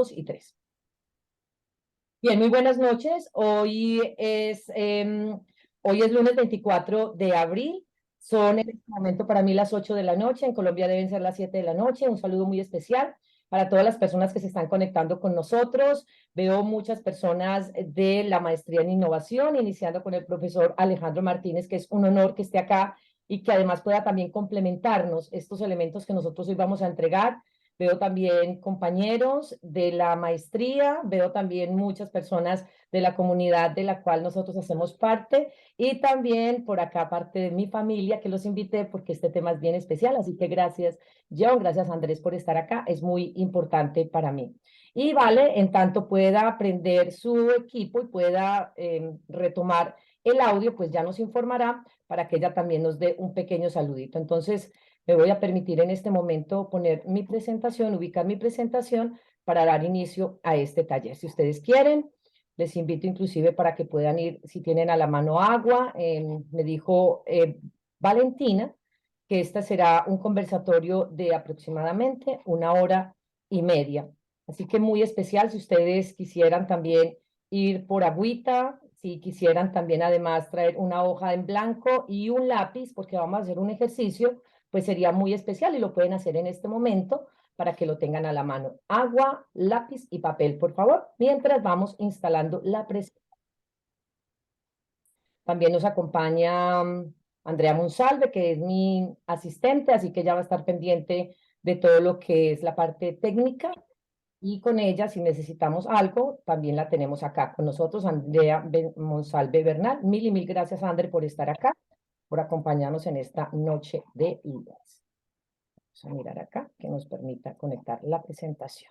2 y 3. Bien, muy buenas noches. Hoy es lunes 24 de abril. Son en este momento para mí las 8 de la noche. En Colombia deben ser las 7 de la noche. Un saludo muy especial para todas las personas que se están conectando con nosotros. Veo muchas personas de la maestría en innovación, iniciando con el profesor Alejandro Martínez, que es un honor que esté acá y que además pueda también complementarnos estos elementos que nosotros hoy vamos a entregar. Veo también compañeros de la maestría, veo también muchas personas de la comunidad de la cual nosotros hacemos parte y también por acá parte de mi familia que los invité porque este tema es bien especial, así que gracias John, gracias Andrés por estar acá, es muy importante para mí. Y Vale, en tanto pueda aprender su equipo y pueda retomar el audio, pues ya nos informará para que ella también nos dé un pequeño saludito. Entonces, me voy a permitir en este momento poner mi presentación, ubicar mi presentación para dar inicio a este taller. Si ustedes quieren, les invito inclusive para que puedan ir, si tienen a la mano agua. Me dijo Valentina que este será un conversatorio de aproximadamente 1 hora y media. Así que muy especial si ustedes quisieran también ir por agüita, si quisieran también además traer una hoja en blanco y un lápiz, porque vamos a hacer un ejercicio pues sería muy especial y lo pueden hacer en este momento para que lo tengan a la mano. Agua, lápiz y papel, por favor, mientras vamos instalando la presentación. También nos acompaña Andrea Monsalve, que es mi asistente, así que ella va a estar pendiente de todo lo que es la parte técnica. Y con ella, si necesitamos algo, también la tenemos acá con nosotros, Andrea Monsalve Bernal. Mil y mil gracias, André, por estar acá, por acompañarnos en esta noche de ideas. Vamos a mirar acá que nos permita conectar la presentación.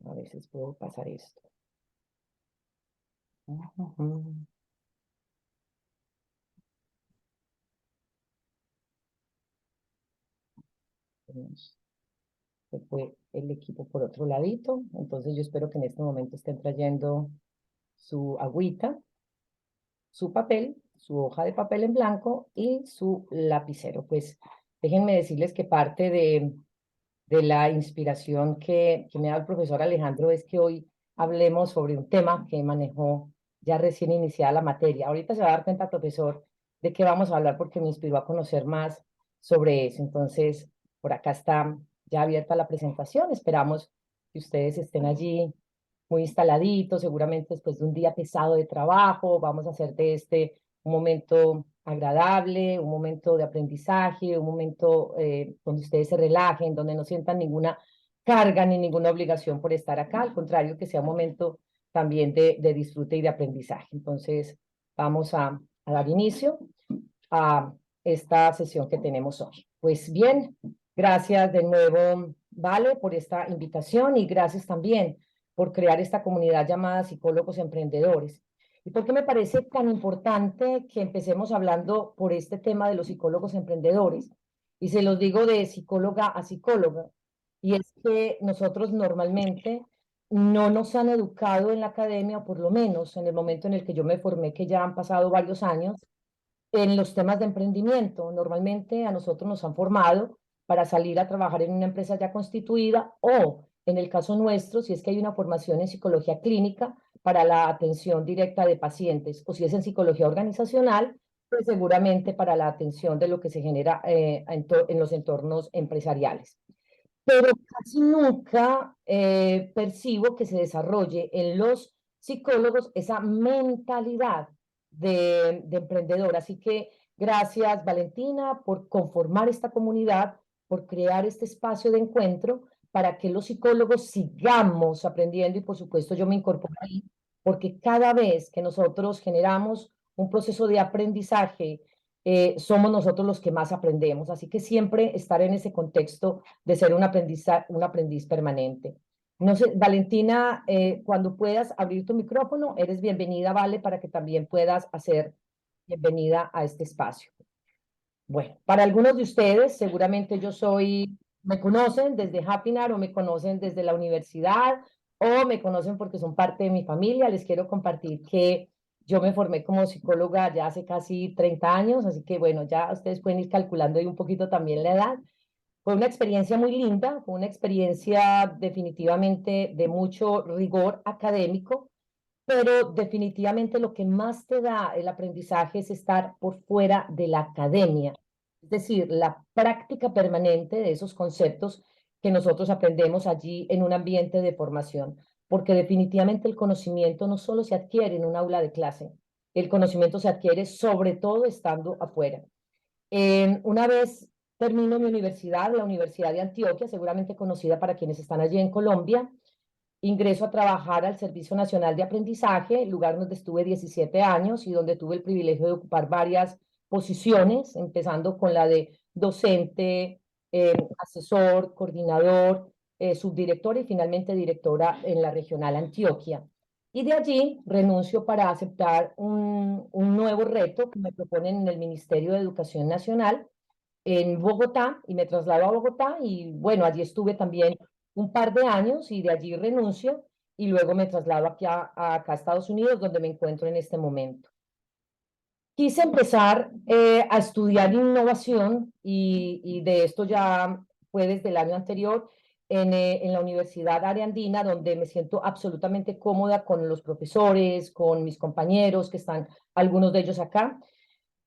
A veces puedo pasar esto. Se fue el equipo por otro ladito. Entonces yo espero que en este momento estén trayendo su agüita, su papel, su hoja de papel en blanco y su lapicero. Pues déjenme decirles que parte de la inspiración que me da el profesor Alejandro es que hoy hablemos sobre un tema que manejó ya recién iniciada la materia. Ahorita se va a dar cuenta, profesor, de qué vamos a hablar porque me inspiró a conocer más sobre eso. Entonces, por acá está ya abierta la presentación. Esperamos que ustedes estén allí muy instaladitos, seguramente después de un día pesado de trabajo. Vamos a hacer de este un momento agradable, un momento de aprendizaje, un momento donde ustedes se relajen, donde no sientan ninguna carga ni ninguna obligación por estar acá, al contrario, que sea un momento también de disfrute y de aprendizaje. Entonces, vamos a dar inicio a esta sesión que tenemos hoy. Pues bien, gracias de nuevo, Vale, por esta invitación y gracias también por crear esta comunidad llamada Psicólogos Emprendedores. ¿Y por qué me parece tan importante que empecemos hablando por este tema de los psicólogos emprendedores? Y se los digo de psicóloga a psicóloga. Y es que nosotros normalmente no nos han educado en la academia, o por lo menos en el momento en el que yo me formé, que ya han pasado varios años, en los temas de emprendimiento. Normalmente a nosotros nos han formado para salir a trabajar en una empresa ya constituida o, en el caso nuestro, si es que hay una formación en psicología clínica para la atención directa de pacientes o si es en psicología organizacional, pues seguramente para la atención de lo que se genera en los entornos empresariales. Pero casi nunca percibo que se desarrolle en los psicólogos esa mentalidad de emprendedor. Así que gracias, Valentina, por conformar esta comunidad, por crear este espacio de encuentro para que los psicólogos sigamos aprendiendo y por supuesto yo me incorporo ahí, porque cada vez que nosotros generamos un proceso de aprendizaje, somos nosotros los que más aprendemos. Así que siempre estar en ese contexto de ser un aprendiz permanente. No sé, Valentina, cuando puedas abrir tu micrófono, eres bienvenida, Vale, para que también puedas hacer bienvenida a este espacio. Bueno, para algunos de ustedes, seguramente me conocen desde Happynar o me conocen desde la universidad o me conocen porque son parte de mi familia. Les quiero compartir que yo me formé como psicóloga ya hace casi 30 años, así que bueno, ya ustedes pueden ir calculando ahí un poquito también la edad. Fue una experiencia muy linda, fue una experiencia definitivamente de mucho rigor académico, pero definitivamente lo que más te da el aprendizaje es estar por fuera de la academia, es decir, la práctica permanente de esos conceptos que nosotros aprendemos allí en un ambiente de formación, porque definitivamente el conocimiento no solo se adquiere en un aula de clase, el conocimiento se adquiere sobre todo estando afuera. Una vez termino mi universidad, la Universidad de Antioquia, seguramente conocida para quienes están allí en Colombia, ingreso a trabajar al Servicio Nacional de Aprendizaje, lugar donde estuve 17 años y donde tuve el privilegio de ocupar varias posiciones, empezando con la de docente, asesor, coordinador, subdirectora y finalmente directora en la regional Antioquia. Y de allí renuncio para aceptar un nuevo reto que me proponen en el Ministerio de Educación Nacional en Bogotá y me traslado a Bogotá y bueno, allí estuve también un par de años y de allí renuncio y luego me traslado aquí acá a Estados Unidos donde me encuentro en este momento. Quise empezar a estudiar innovación y de esto ya fue desde el año anterior en la Universidad Ariandina, donde me siento absolutamente cómoda con los profesores, con mis compañeros, que están algunos de ellos acá,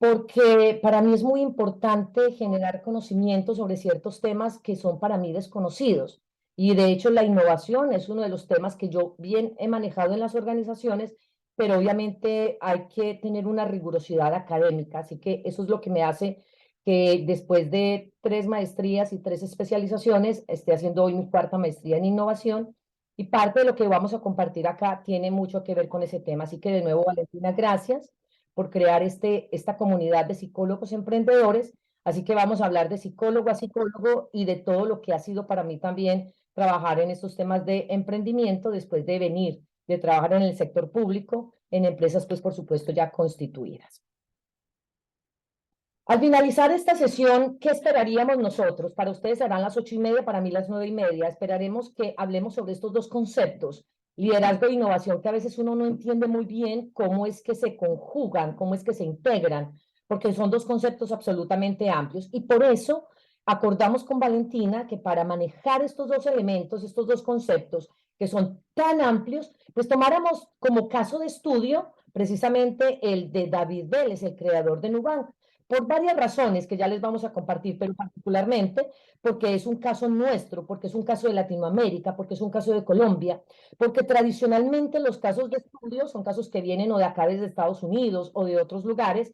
porque para mí es muy importante generar conocimiento sobre ciertos temas que son para mí desconocidos. Y de hecho la innovación es uno de los temas que yo bien he manejado en las organizaciones, pero obviamente hay que tener una rigurosidad académica. Así que eso es lo que me hace que después de 3 maestrías y 3 especializaciones, esté haciendo hoy mi cuarta maestría en innovación. Y parte de lo que vamos a compartir acá tiene mucho que ver con ese tema. Así que de nuevo, Valentina, gracias por crear esta comunidad de psicólogos emprendedores. Así que vamos a hablar de psicólogo a psicólogo y de todo lo que ha sido para mí también trabajar en estos temas de emprendimiento después de venir de trabajar en el sector público, en empresas, pues por supuesto, ya constituidas. Al finalizar esta sesión, ¿qué esperaríamos nosotros? Para ustedes serán las 8:30, para mí las 9:30. Esperaremos que hablemos sobre estos dos conceptos, liderazgo e innovación, que a veces uno no entiende muy bien cómo es que se conjugan, cómo es que se integran, porque son dos conceptos absolutamente amplios. Y por eso acordamos con Valentina que para manejar estos dos elementos, estos dos conceptos, que son tan amplios, pues tomáramos como caso de estudio precisamente el de David Vélez, el creador de Nubank, por varias razones que ya les vamos a compartir, pero particularmente porque es un caso nuestro, porque es un caso de Latinoamérica, porque es un caso de Colombia, porque tradicionalmente los casos de estudio son casos que vienen o de acá desde Estados Unidos o de otros lugares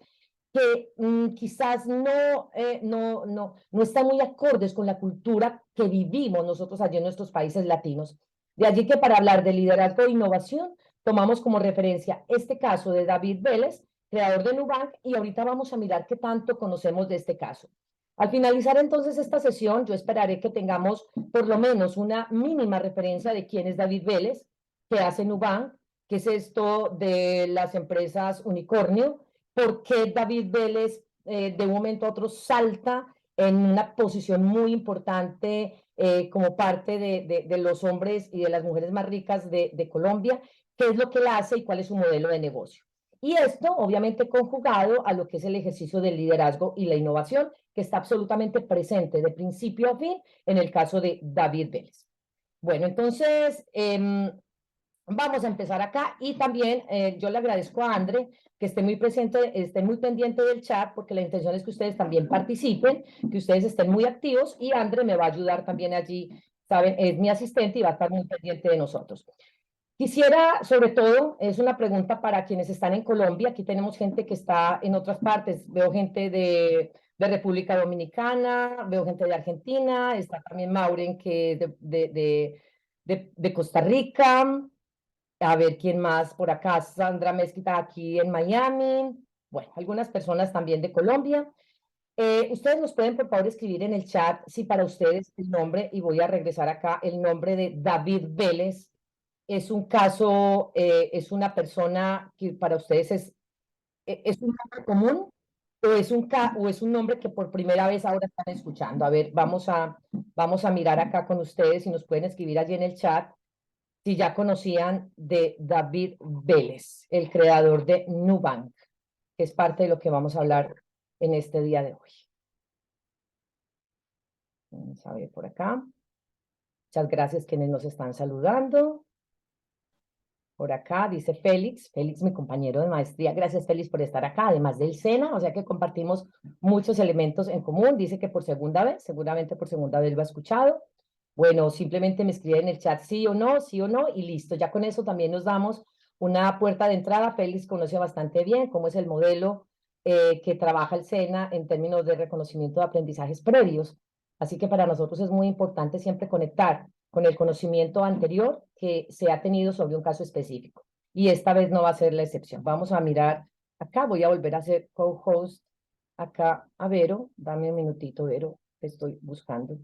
que quizás no están muy acordes con la cultura que vivimos nosotros allí en nuestros países latinos. De allí que para hablar de liderazgo e innovación, tomamos como referencia este caso de David Vélez, creador de Nubank, y ahorita vamos a mirar qué tanto conocemos de este caso. Al finalizar entonces esta sesión, yo esperaré que tengamos por lo menos una mínima referencia de quién es David Vélez, qué hace Nubank, qué es esto de las empresas unicornio, por qué David Vélez de un momento a otro salta en una posición muy importante como parte de los hombres y de las mujeres más ricas de Colombia, qué es lo que él hace y cuál es su modelo de negocio. Y esto, obviamente, conjugado a lo que es el ejercicio del liderazgo y la innovación, que está absolutamente presente de principio a fin en el caso de David Vélez. Bueno, entonces, vamos a empezar acá y también yo le agradezco a André que esté muy presente, esté muy pendiente del chat, porque la intención es que ustedes también participen, que ustedes estén muy activos y André me va a ayudar también allí, ¿saben? Es mi asistente y va a estar muy pendiente de nosotros. Quisiera, sobre todo, es una pregunta para quienes están en Colombia. Aquí tenemos gente que está en otras partes. Veo gente de República Dominicana, veo gente de Argentina, está también Mauren, que es de Costa Rica. A ver quién más por acá. Sandra Mezquita aquí en Miami. Bueno, algunas personas también de Colombia. Ustedes nos pueden, por favor, escribir en el chat si para ustedes el nombre, y voy a regresar acá, el nombre de David Vélez es un caso, es una persona que para ustedes es un nombre común o es un nombre que por primera vez ahora están escuchando. A ver, vamos a mirar acá con ustedes y nos pueden escribir allí en el chat si ya conocían de David Vélez, el creador de Nubank, que es parte de lo que vamos a hablar en este día de hoy. Vamos a ver por acá. Muchas gracias quienes nos están saludando. Por acá dice Félix, Félix, mi compañero de maestría. Gracias, Félix, por estar acá, además del SENA, o sea que compartimos muchos elementos en común. Dice que por segunda vez, seguramente por segunda vez lo ha escuchado. Bueno, simplemente me escribe en el chat sí o no, y listo. Ya con eso también nos damos una puerta de entrada. Félix conoce bastante bien cómo es el modelo que trabaja el SENA en términos de reconocimiento de aprendizajes previos. Así que para nosotros es muy importante siempre conectar con el conocimiento anterior que se ha tenido sobre un caso específico. Y esta vez no va a ser la excepción. Vamos a mirar acá, voy a volver a ser co-host acá a Vero. Dame un minutito, Vero, te estoy buscando.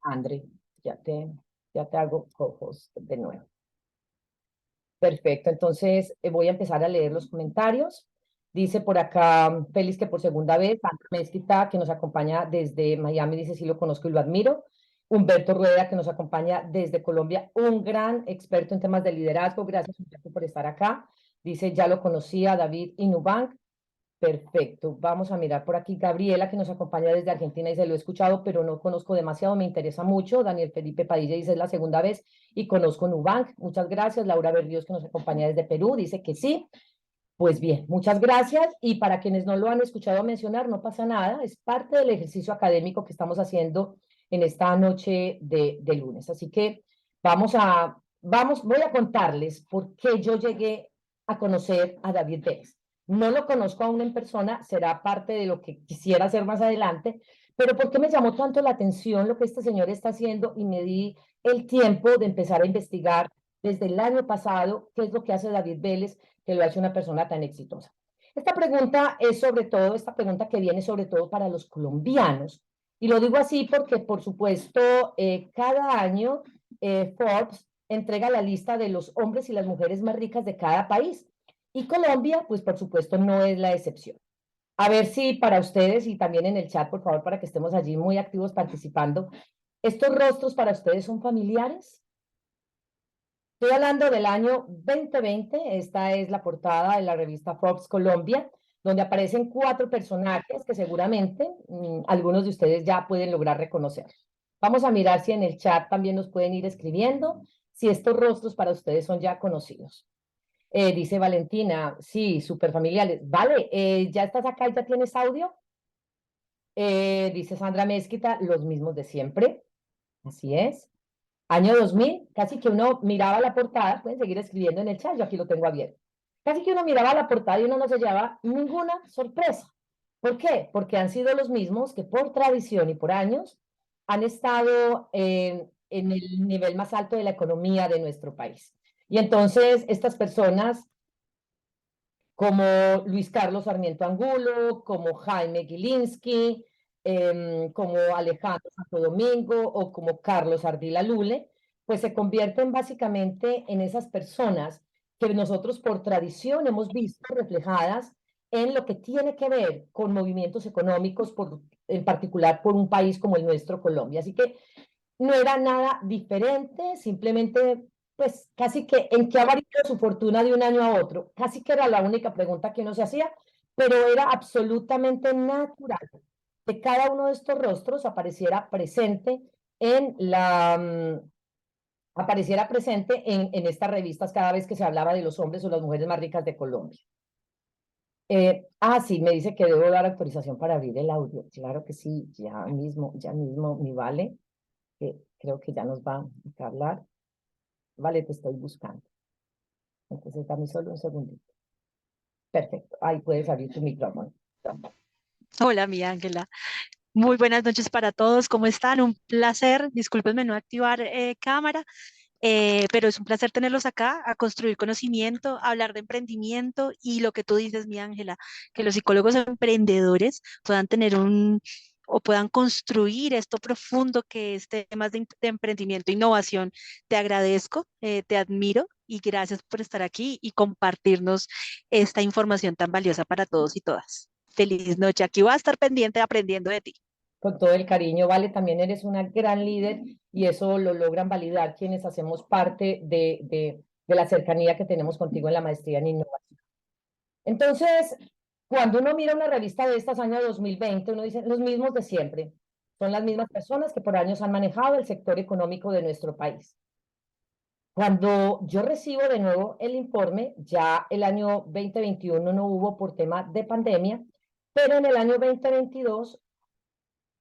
André, ya te hago co-host de nuevo. Perfecto, entonces voy a empezar a leer los comentarios. Dice por acá Félix que por segunda vez, Sandra Mezquita, que nos acompaña desde Miami, dice sí lo conozco y lo admiro. Humberto Rueda, que nos acompaña desde Colombia, un gran experto en temas de liderazgo. Gracias, Humberto, por estar acá. Dice, ya lo conocía, David Inubank. Perfecto. Vamos a mirar por aquí. Gabriela, que nos acompaña desde Argentina, dice, lo he escuchado, pero no conozco demasiado, me interesa mucho. Daniel Felipe Padilla dice, es la segunda vez y conozco Nubank. Muchas gracias. Laura Berríos, que nos acompaña desde Perú, dice que sí. Pues bien, muchas gracias. Y para quienes no lo han escuchado mencionar, no pasa nada. Es parte del ejercicio académico que estamos haciendo en esta noche de lunes. Así que voy a contarles por qué yo llegué a conocer a David Vélez. No lo conozco aún en persona, será parte de lo que quisiera hacer más adelante, pero ¿por qué me llamó tanto la atención lo que este señor está haciendo? Y me di el tiempo de empezar a investigar desde el año pasado qué es lo que hace David Vélez, que lo hace una persona tan exitosa. Esta pregunta es sobre todo, esta pregunta que viene sobre todo para los colombianos, y lo digo así porque, por supuesto, cada año Forbes entrega la lista de los hombres y las mujeres más ricas de cada país. Y Colombia, pues por supuesto, no es la excepción. A ver si para ustedes y también en el chat, por favor, para que estemos allí muy activos participando, ¿estos rostros para ustedes son familiares? Estoy hablando del año 2020, esta es la portada de la revista Forbes Colombia, donde aparecen 4 personajes que seguramente algunos de ustedes ya pueden lograr reconocer. Vamos a mirar si en el chat también nos pueden ir escribiendo, si estos rostros para ustedes son ya conocidos. Dice Valentina, sí, súper familiares. Vale, ¿ya estás acá y ya tienes audio? Dice Sandra Mezquita, los mismos de siempre. Así es. Año 2000, casi que uno miraba la portada, pueden seguir escribiendo en el chat, yo aquí lo tengo abierto. Casi que uno miraba la portada y uno no se llevaba ninguna sorpresa. ¿Por qué? Porque han sido los mismos que por tradición y por años han estado en el nivel más alto de la economía de nuestro país. Y entonces estas personas como Luis Carlos Sarmiento Angulo, como Jaime Gilinski, como Alejandro Santo Domingo o como Carlos Ardila Lule, pues se convierten básicamente en esas personas que nosotros por tradición hemos visto reflejadas en lo que tiene que ver con movimientos económicos, en particular por un país como el nuestro, Colombia. Así que no era nada diferente, simplemente, pues casi que en qué ha variado su fortuna de un año a otro, casi que era la única pregunta que uno se hacía, pero era absolutamente natural que cada uno de estos rostros apareciera presente apareciera presente en estas revistas cada vez que se hablaba de los hombres o las mujeres más ricas de Colombia. Sí, me dice que debo dar autorización para abrir el audio. Claro que sí, ya mismo, mi vale, que creo que ya nos va a hablar. Vale, te estoy buscando. Entonces, dame solo un segundito. Perfecto. Ahí puedes abrir tu micrófono. Hola, mi Ángela. Muy buenas noches para todos. ¿Cómo están? Un placer. Discúlpenme no activar cámara, pero es un placer tenerlos acá a construir conocimiento, a hablar de emprendimiento y lo que tú dices, mi Ángela, que los psicólogos emprendedores puedan tener o puedan construir esto profundo que es temas de emprendimiento e innovación. Te agradezco, te admiro y gracias por estar aquí y compartirnos esta información tan valiosa para todos y todas. Feliz noche. Aquí voy a estar pendiente aprendiendo de ti. Con todo el cariño, Vale, también eres una gran líder y eso lo logran validar quienes hacemos parte de la cercanía que tenemos contigo en la maestría en innovación. Entonces, cuando uno mira una revista de estas año 2020, uno dice los mismos de siempre. Son las mismas personas que por años han manejado el sector económico de nuestro país. Cuando yo recibo de nuevo el informe, ya el año 2021 no hubo por tema de pandemia, pero en el año 2022,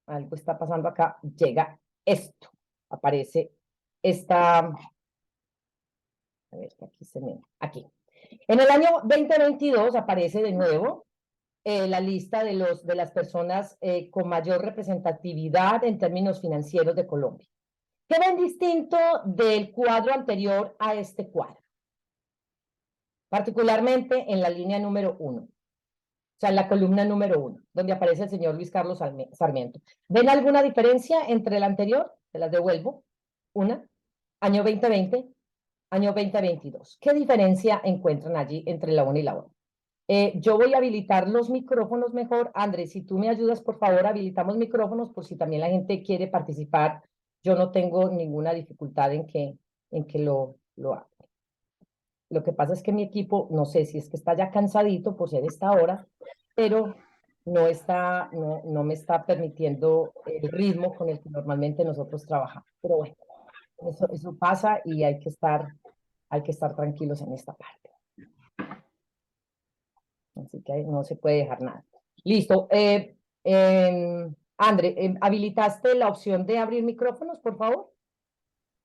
algo está pasando acá, llega esto, aparece esta, a ver, aquí se me, aquí. En el año 2022 aparece de nuevo la lista de las personas con mayor representatividad en términos financieros de Colombia. ¿Qué ven distinto del cuadro anterior a este cuadro? Particularmente en la línea número 1, o sea, en la columna número 1, donde aparece el señor Luis Carlos Sarmiento. ¿Ven alguna diferencia entre el anterior? Se las devuelvo. Una, año 2020, año 2022. ¿Qué diferencia encuentran allí entre la una y la otra? Yo voy a habilitar los micrófonos mejor. Andrés, si tú me ayudas, por favor, habilitamos micrófonos por si también la gente quiere participar. Yo no tengo ninguna dificultad en que lo haga. Lo que pasa es que mi equipo, no sé si es que está ya cansadito por ser esta hora, pero no me está permitiendo el ritmo con el que normalmente nosotros trabajamos. Pero bueno, eso pasa y hay que estar tranquilos en esta parte. Así que no se puede dejar nada. Listo. André, ¿habilitaste la opción de abrir micrófonos, por favor?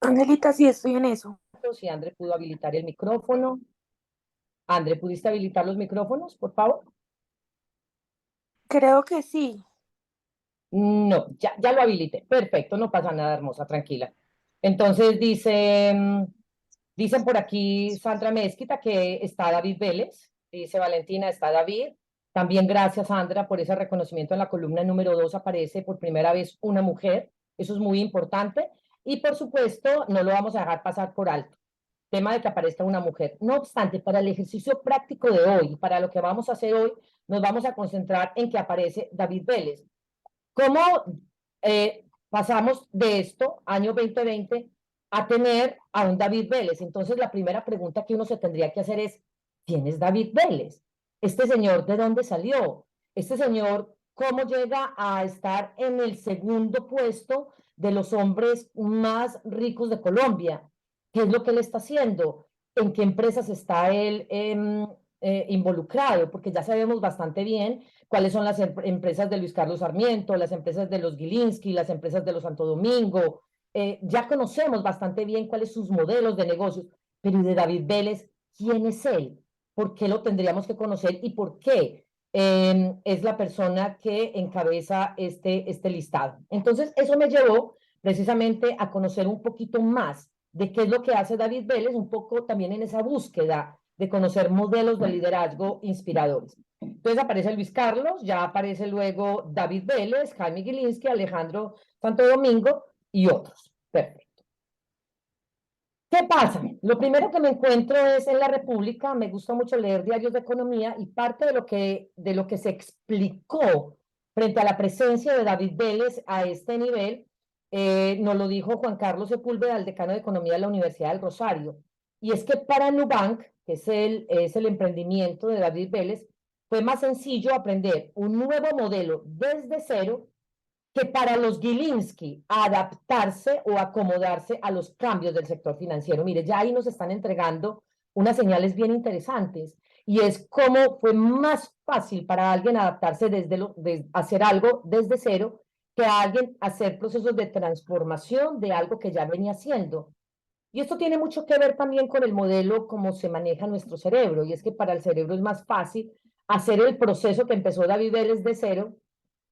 Angelita, sí, estoy en eso. Si André pudo habilitar el micrófono. André, ¿pudiste habilitar los micrófonos, por favor? Creo que sí. No, ya lo habilité. Perfecto, no pasa nada, hermosa, tranquila. Entonces dicen por aquí Sandra Mezquita que está David Vélez. Dice Valentina, está David. También gracias, Sandra, por ese reconocimiento. En la columna número 2 aparece por primera vez una mujer. Eso es muy importante. Y por supuesto, no lo vamos a dejar pasar por alto. Tema de que aparezca una mujer. No obstante, para el ejercicio práctico de hoy, para lo que vamos a hacer hoy, nos vamos a concentrar en que aparece David Vélez. ¿Cómo pasamos de esto, año 2020, a tener a un David Vélez? Entonces, la primera pregunta que uno se tendría que hacer es, ¿quién es David Vélez? ¿Este señor de dónde salió? ¿Este señor cómo llega a estar en el segundo puesto de los hombres más ricos de Colombia? ¿Qué es lo que él está haciendo? ¿En qué empresas está él involucrado? Porque ya sabemos bastante bien cuáles son las empresas de Luis Carlos Sarmiento, las empresas de los Gilinski, las empresas de los Santo Domingo. Ya conocemos bastante bien cuáles son sus modelos de negocios, pero ¿y de David Vélez? ¿Quién es él? ¿Por qué lo tendríamos que conocer y por qué es la persona que encabeza este listado? Entonces, eso me llevó precisamente a conocer un poquito más de qué es lo que hace David Vélez, un poco también en esa búsqueda de conocer modelos de liderazgo inspiradores. Entonces aparece Luis Carlos, ya aparece luego David Vélez, Jaime Gilinski, Alejandro Santo Domingo y otros. Perfecto. ¿Qué pasa? Lo primero que me encuentro es en la República, me gusta mucho leer diarios de economía y parte de lo que se explicó frente a la presencia de David Vélez a este nivel, nos lo dijo Juan Carlos Sepúlveda, el decano de Economía de la Universidad del Rosario. Y es que para Nubank, que es el emprendimiento de David Vélez, fue más sencillo aprender un nuevo modelo desde cero que para los Gilinski adaptarse o acomodarse a los cambios del sector financiero. Mire, ya ahí nos están entregando unas señales bien interesantes y es cómo fue más fácil para alguien adaptarse de hacer algo desde cero que a alguien hacer procesos de transformación de algo que ya venía haciendo. Y esto tiene mucho que ver también con el modelo como se maneja nuestro cerebro, y es que para el cerebro es más fácil hacer el proceso que empezó David Vélez de cero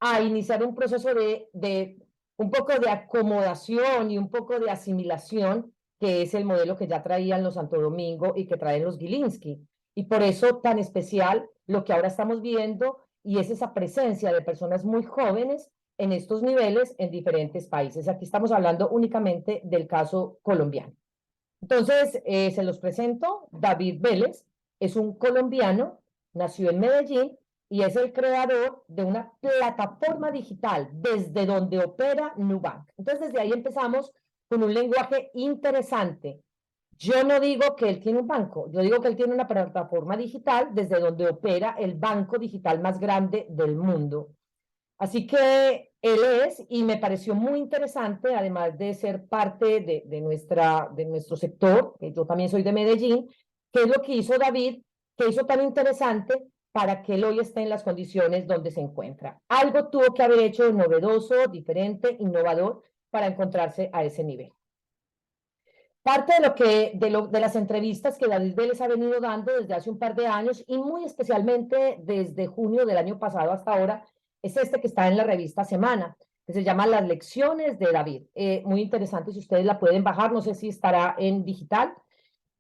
a iniciar un proceso de un poco de acomodación y un poco de asimilación, que es el modelo que ya traían los Santo Domingo y que traen los Gilinski. Y por eso tan especial lo que ahora estamos viendo y es esa presencia de personas muy jóvenes en estos niveles en diferentes países. Aquí estamos hablando únicamente del caso colombiano. Entonces, se los presento. David Vélez es un colombiano, nació en Medellín y es el creador de una plataforma digital desde donde opera Nubank. Entonces, desde ahí empezamos con un lenguaje interesante. Yo no digo que él tiene un banco, yo digo que él tiene una plataforma digital desde donde opera el banco digital más grande del mundo. Así que Él es, y me pareció muy interesante, además de ser parte de nuestro sector, que yo también soy de Medellín, qué es lo que hizo David, que hizo tan interesante para que él hoy esté en las condiciones donde se encuentra. Algo tuvo que haber hecho novedoso, diferente, innovador, para encontrarse a ese nivel. Parte de las entrevistas que David Vélez ha venido dando desde hace un par de años y muy especialmente desde junio del año pasado hasta ahora es este que está en la revista Semana, que se llama Las Lecciones de David. Muy interesante, si ustedes la pueden bajar, no sé si estará en digital,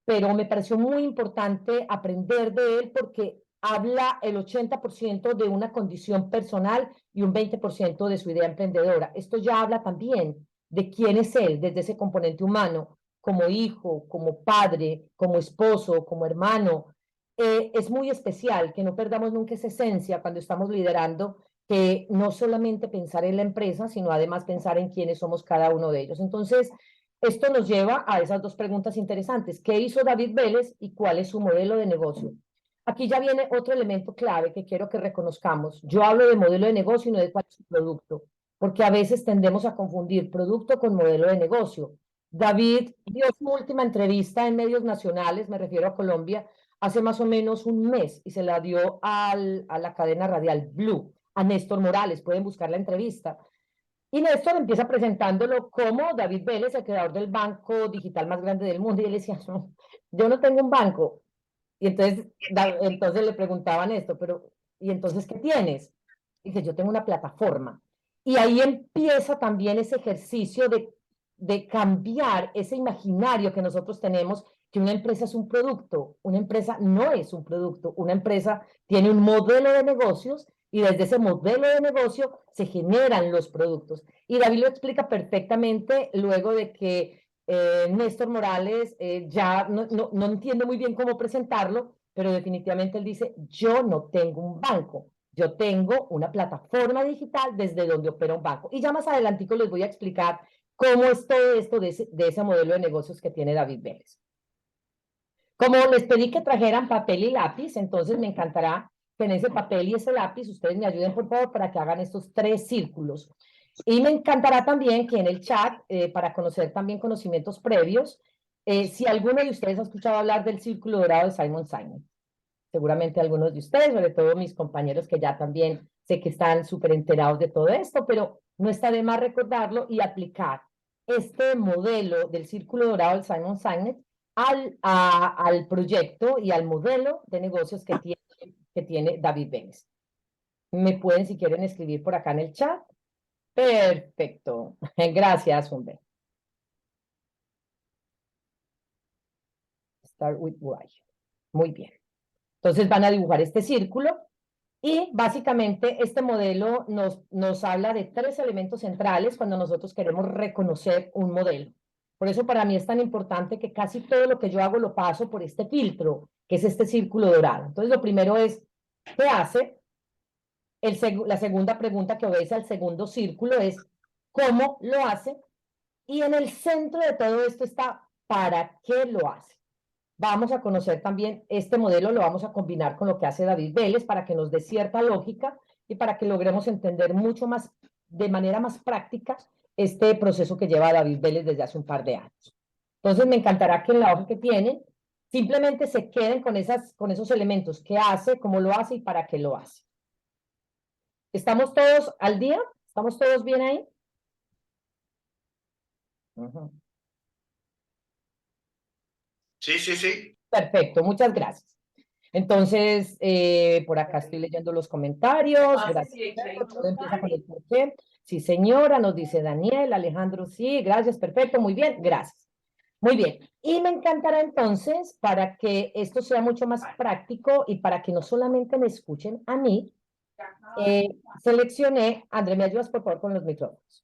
pero me pareció muy importante aprender de él porque habla el 80% de una condición personal y un 20% de su idea emprendedora. Esto ya habla también de quién es él desde ese componente humano, como hijo, como padre, como esposo, como hermano. Es muy especial que no perdamos nunca esa esencia cuando estamos liderando, que no solamente pensar en la empresa, sino además pensar en quiénes somos cada uno de ellos. Entonces, esto nos lleva a esas dos preguntas interesantes. ¿Qué hizo David Vélez y cuál es su modelo de negocio? Aquí ya viene otro elemento clave que quiero que reconozcamos. Yo hablo de modelo de negocio y no de cuál es su producto, porque a veces tendemos a confundir producto con modelo de negocio. David dio su última entrevista en medios nacionales, me refiero a Colombia, hace más o menos un mes y se la dio a la cadena radial Blue, a Néstor Morales. Pueden buscar la entrevista. Y Néstor empieza presentándolo como David Vélez, el creador del banco digital más grande del mundo. Y él decía, no, yo no tengo un banco. Y entonces le preguntaban esto, pero ¿y entonces qué tienes? Y dice, yo tengo una plataforma. Y ahí empieza también ese ejercicio de cambiar ese imaginario que nosotros tenemos, que una empresa es un producto. Una empresa no es un producto. Una empresa tiene un modelo de negocios y desde ese modelo de negocio se generan los productos. Y David lo explica perfectamente luego de que Néstor Morales ya no entiendo muy bien cómo presentarlo, pero definitivamente él dice, yo no tengo un banco, yo tengo una plataforma digital desde donde opera un banco. Y ya más adelantico les voy a explicar cómo es todo esto de ese modelo de negocios que tiene David Vélez. Como les pedí que trajeran papel y lápiz, entonces me encantará que en ese papel y ese lápiz ustedes me ayuden, por favor, para que hagan estos 3 círculos. Y me encantará también que en el chat, para conocer también conocimientos previos, si alguno de ustedes ha escuchado hablar del círculo dorado de Simon Sinek. Seguramente algunos de ustedes, sobre todo mis compañeros que ya también sé que están súper enterados de todo esto, pero no está de más recordarlo y aplicar este modelo del círculo dorado de Simon Sinek al proyecto y al modelo de negocios que tiene David Vélez. Me pueden, si quieren, escribir por acá en el chat. Perfecto. Gracias, Humberto. Start with why. Muy bien. Entonces van a dibujar este círculo y básicamente este modelo nos habla de 3 elementos centrales cuando nosotros queremos reconocer un modelo. Por eso para mí es tan importante que casi todo lo que yo hago lo paso por este filtro, que es este círculo dorado. Entonces lo primero es, ¿qué hace? La segunda pregunta que obedece al segundo círculo es, ¿cómo lo hace? Y en el centro de todo esto está, ¿para qué lo hace? Vamos a conocer también este modelo, lo vamos a combinar con lo que hace David Vélez para que nos dé cierta lógica y para que logremos entender mucho más, de manera más práctica, este proceso que lleva David Vélez desde hace un par de años. Entonces me encantará que en la hoja que tienen simplemente se queden con esos elementos, qué hace, cómo lo hace y para qué lo hace. ¿Estamos todos al día? ¿Estamos todos bien ahí? Sí, sí, sí. Perfecto, muchas gracias. Entonces, por acá estoy leyendo los comentarios. Gracias. Todo empieza con el por qué. Sí, señora, nos dice Daniel, Alejandro, sí, gracias, perfecto, muy bien, gracias. Muy bien, y me encantará entonces, para que esto sea mucho más práctico y para que no solamente me escuchen a mí, seleccioné, André, ¿me ayudas por favor con los micrófonos?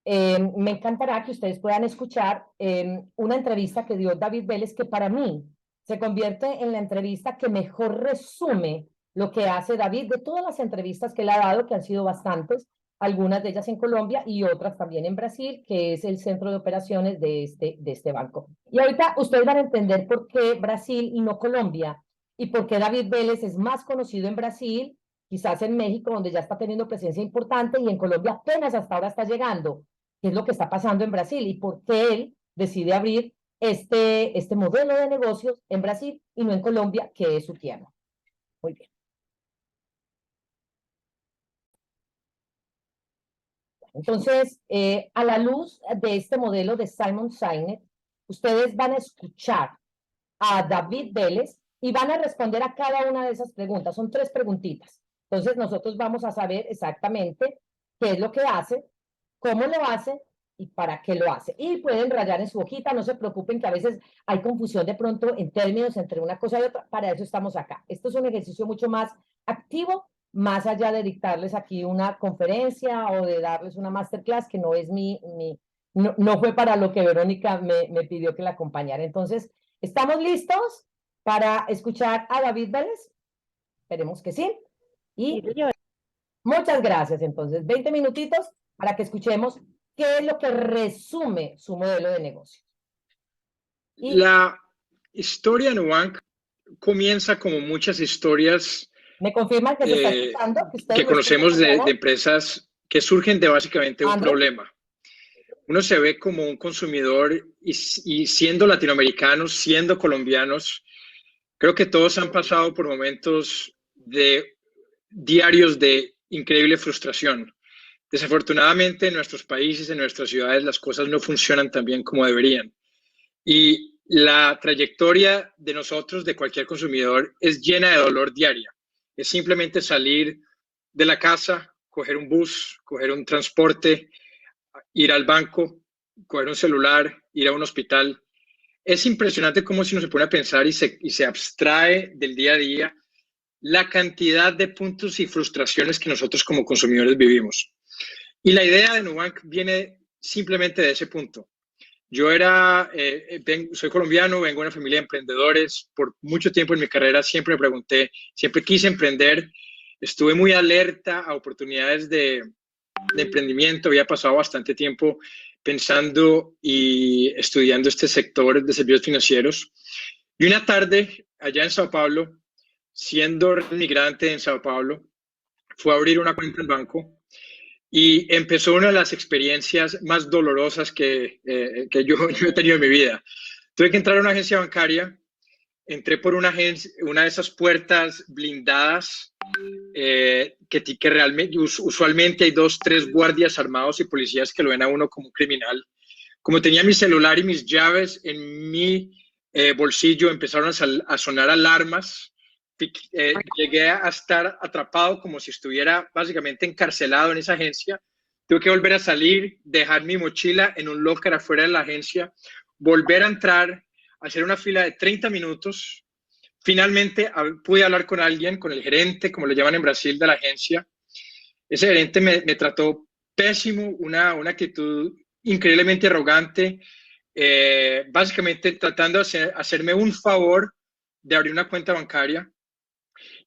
Me encantará que ustedes puedan escuchar una entrevista que dio David Vélez, que para mí se convierte en la entrevista que mejor resume lo que hace David, de todas las entrevistas que él ha dado, que han sido bastantes, algunas de ellas en Colombia y otras también en Brasil, que es el centro de operaciones de este banco. Y ahorita ustedes van a entender por qué Brasil y no Colombia, y por qué David Vélez es más conocido en Brasil, quizás en México, donde ya está teniendo presencia importante, y en Colombia apenas hasta ahora está llegando, qué es lo que está pasando en Brasil, y por qué él decide abrir este modelo de negocios en Brasil y no en Colombia, que es su tierra. Muy bien. Entonces, a la luz de este modelo de Simon Sinek, ustedes van a escuchar a David Vélez y van a responder a cada una de esas preguntas. Son 3 preguntitas. Entonces, nosotros vamos a saber exactamente qué es lo que hace, cómo lo hace y para qué lo hace. Y pueden rayar en su hojita, no se preocupen que a veces hay confusión de pronto en términos entre una cosa y otra. Para eso estamos acá. Esto es un ejercicio mucho más activo, más allá de dictarles aquí una conferencia o de darles una masterclass, que no es no fue para lo que Verónica me pidió que la acompañara. Entonces, ¿estamos listos para escuchar a David Vélez? Esperemos que sí. Y muchas gracias. Entonces, 20 minutitos para que escuchemos qué es lo que resume su modelo de negocio. La historia de Nubank comienza como muchas historias ¿Me confirman que se está escuchando? Que conocemos de empresas que surgen de básicamente un problema. Uno se ve como un consumidor y siendo latinoamericanos, siendo colombianos, creo que todos han pasado por momentos diarios de increíble frustración. Desafortunadamente en nuestros países, en nuestras ciudades, las cosas no funcionan tan bien como deberían. Y la trayectoria de nosotros, de cualquier consumidor, es llena de dolor diaria. Es simplemente salir de la casa, coger un bus, coger un transporte, ir al banco, coger un celular, ir a un hospital. Es impresionante cómo si uno se pone a pensar y se abstrae del día a día la cantidad de puntos y frustraciones que nosotros como consumidores vivimos. Y la idea de Nubank viene simplemente de ese punto. Yo soy colombiano, vengo de una familia de emprendedores. Por mucho tiempo en mi carrera siempre me pregunté, siempre quise emprender. Estuve muy alerta a oportunidades de emprendimiento. Había pasado bastante tiempo pensando y estudiando este sector de servicios financieros. Y una tarde, allá en Sao Paulo, siendo migrante en Sao Paulo, fue a abrir una cuenta en banco. Y empezó una de las experiencias más dolorosas que yo he tenido en mi vida. Tuve que entrar a una agencia bancaria, entré por una de esas puertas blindadas que realmente, usualmente hay 2, 3 guardias armados y policías que lo ven a uno como un criminal. Como tenía mi celular y mis llaves en mi bolsillo, empezaron a sonar alarmas. Llegué a estar atrapado como si estuviera básicamente encarcelado en esa agencia. Tuve que volver a salir, dejar mi mochila en un locker afuera de la agencia, volver a entrar, hacer una fila de 30 minutos. Finalmente pude hablar con alguien, con el gerente, como lo llaman en Brasil, de la agencia. Ese gerente me trató pésimo, una actitud increíblemente arrogante, básicamente tratando de hacerme un favor de abrir una cuenta bancaria.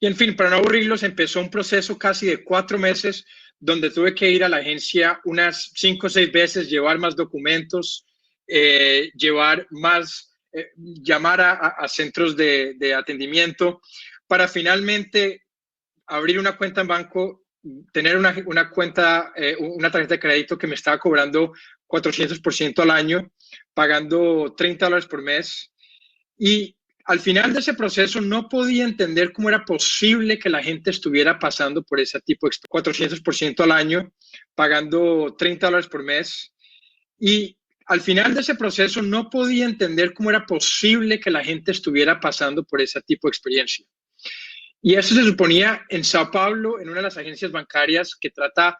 Y en fin, para no aburrirlos, empezó un proceso casi de 4 meses donde tuve que ir a la agencia unas 5 o 6 veces, llevar más documentos, llamar a centros de atendimiento para finalmente abrir una cuenta en banco, tener una cuenta, una tarjeta de crédito que me estaba cobrando 400% al año, pagando $30 por mes. Y al final de ese proceso no podía entender cómo era posible que la gente estuviera pasando por ese tipo de 400% al año, pagando $30 por mes. Y al final de ese proceso no podía entender cómo era posible que la gente estuviera pasando por ese tipo de experiencia. Y eso se suponía en Sao Paulo, en una de las agencias bancarias que trata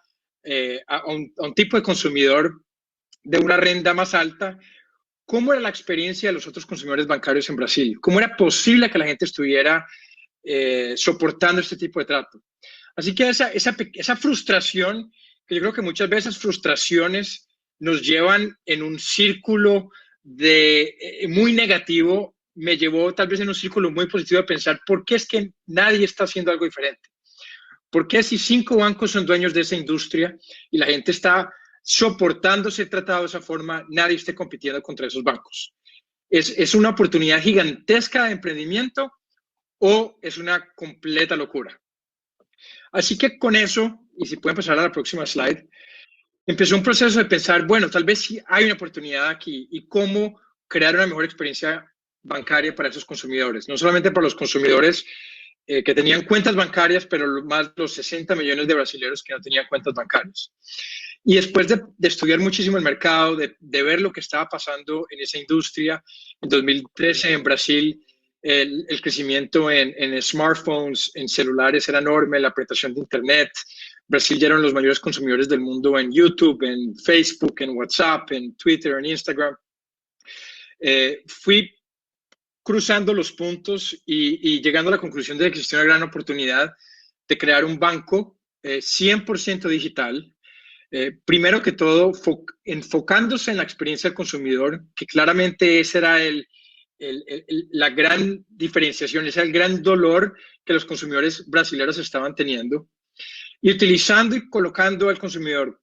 a un tipo de consumidor de una renta más alta. ¿Cómo era la experiencia de los otros consumidores bancarios en Brasil? ¿Cómo era posible que la gente estuviera soportando este tipo de trato? Así que esa frustración, que yo creo que muchas veces frustraciones nos llevan en un círculo muy negativo, me llevó tal vez en un círculo muy positivo a pensar, ¿por qué es que nadie está haciendo algo diferente? ¿Por qué si 5 bancos son dueños de esa industria y la gente está soportando ser tratado de esa forma, nadie esté compitiendo contra esos bancos? ¿Es una oportunidad gigantesca de emprendimiento o es una completa locura? Así que con eso, y si pueden pasar a la próxima slide, empezó un proceso de pensar, bueno, tal vez sí hay una oportunidad aquí y cómo crear una mejor experiencia bancaria para esos consumidores. No solamente para los consumidores que tenían cuentas bancarias, pero más los 60 millones de brasileños que no tenían cuentas bancarias. Y después de estudiar muchísimo el mercado, de ver lo que estaba pasando en esa industria, en 2013 en Brasil, el crecimiento en smartphones, en celulares era enorme, la penetración de Internet. Brasil ya eran los mayores consumidores del mundo en YouTube, en Facebook, en WhatsApp, en Twitter, en Instagram. Fui cruzando los puntos y llegando a la conclusión de que existía una gran oportunidad de crear un banco 100% digital. Primero que todo, enfocándose en la experiencia del consumidor, que claramente ese era la gran diferenciación, ese era el gran dolor que los consumidores brasileños estaban teniendo. Y utilizando y colocando al consumidor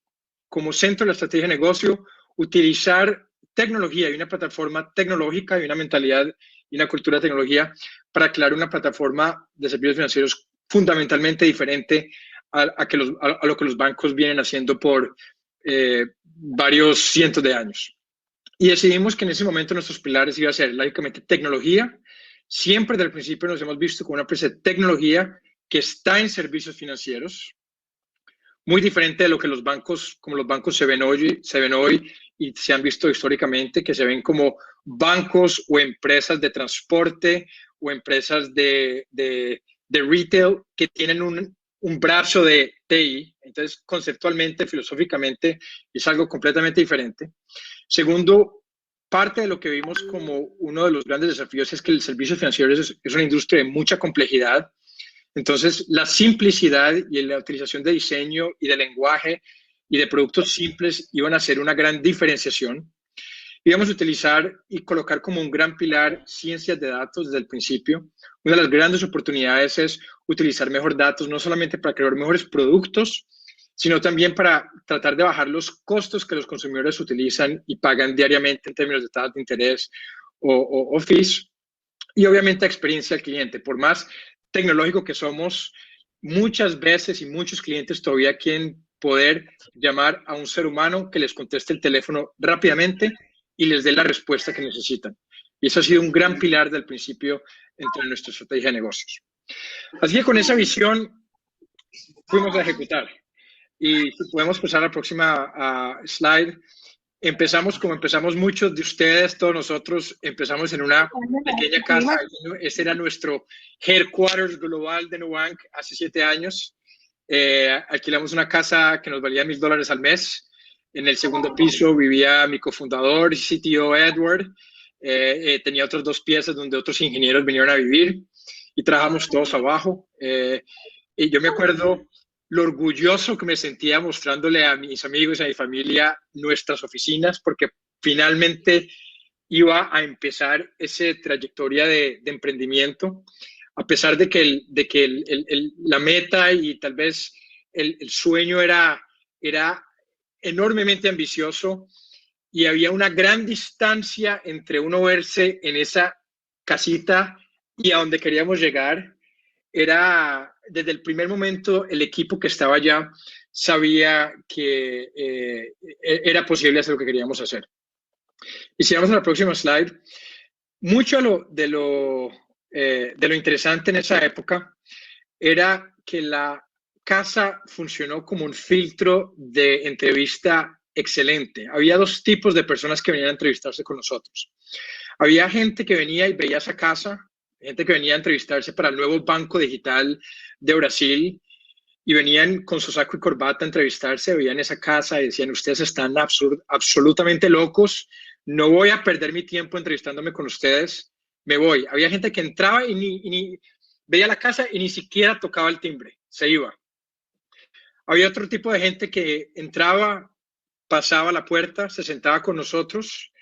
como centro de la estrategia de negocio, utilizar tecnología y una plataforma tecnológica y una mentalidad y una cultura de tecnología para crear una plataforma de servicios financieros fundamentalmente diferente a lo que los bancos vienen haciendo por varios cientos de años. Y decidimos que en ese momento nuestros pilares iban a ser, lógicamente, tecnología. Siempre desde el principio nos hemos visto como una empresa de tecnología que está en servicios financieros, muy diferente de lo que los bancos, como los bancos se ven hoy y se han visto históricamente, que se ven como bancos o empresas de transporte o empresas de retail que tienen un brazo de TI. Entonces, conceptualmente, filosóficamente, es algo completamente diferente. Segundo, parte de lo que vimos como uno de los grandes desafíos es que el servicio financiero es una industria de mucha complejidad. Entonces, la simplicidad y la utilización de diseño y de lenguaje y de productos simples iban a ser una gran diferenciación. Íbamos a utilizar y colocar como un gran pilar ciencias de datos desde el principio. Una de las grandes oportunidades es utilizar mejor datos, no solamente para crear mejores productos, sino también para tratar de bajar los costos que los consumidores utilizan y pagan diariamente en términos de tasas de interés o fees. Y obviamente experiencia al cliente. Por más tecnológico que somos, muchas veces y muchos clientes todavía quieren poder llamar a un ser humano que les conteste el teléfono rápidamente y les dé la respuesta que necesitan. Y eso ha sido un gran pilar del principio entre nuestra estrategia de negocios. Así que con esa visión fuimos a ejecutar. Y si podemos pasar a la próxima slide. Empezamos como empezamos muchos de ustedes, todos nosotros, empezamos en una pequeña casa. Ese era nuestro headquarters global de Nubank hace 7 años. Alquilamos una casa que nos valía $1,000 al mes. En el segundo piso vivía mi cofundador, CTO Edward. Tenía otras 2 piezas donde otros ingenieros vinieron a vivir y trabajamos todos abajo. Y yo me acuerdo lo orgulloso que me sentía mostrándole a mis amigos y a mi familia nuestras oficinas, porque finalmente iba a empezar esa trayectoria de emprendimiento, a pesar de que, la meta y tal vez el sueño era enormemente ambicioso y había una gran distancia entre uno verse en esa casita y a donde queríamos llegar. Era desde el primer momento el equipo que estaba allá sabía que era posible hacer lo que queríamos hacer. Y si vamos a la próxima slide, mucho de lo interesante en esa época era que la casa funcionó como un filtro de entrevista excelente. Había 2 tipos de personas que venían a entrevistarse con nosotros. Había gente que venía y veía esa casa, gente que venía a entrevistarse para el nuevo banco digital de Brasil y venían con su saco y corbata a entrevistarse, veían esa casa y decían, ustedes están absolutamente locos, no voy a perder mi tiempo entrevistándome con ustedes, me voy. Había gente que entraba y ni veía la casa y ni siquiera tocaba el timbre, se iba. Había otro tipo de gente que entraba, pasaba la puerta, se sentaba con nosotros,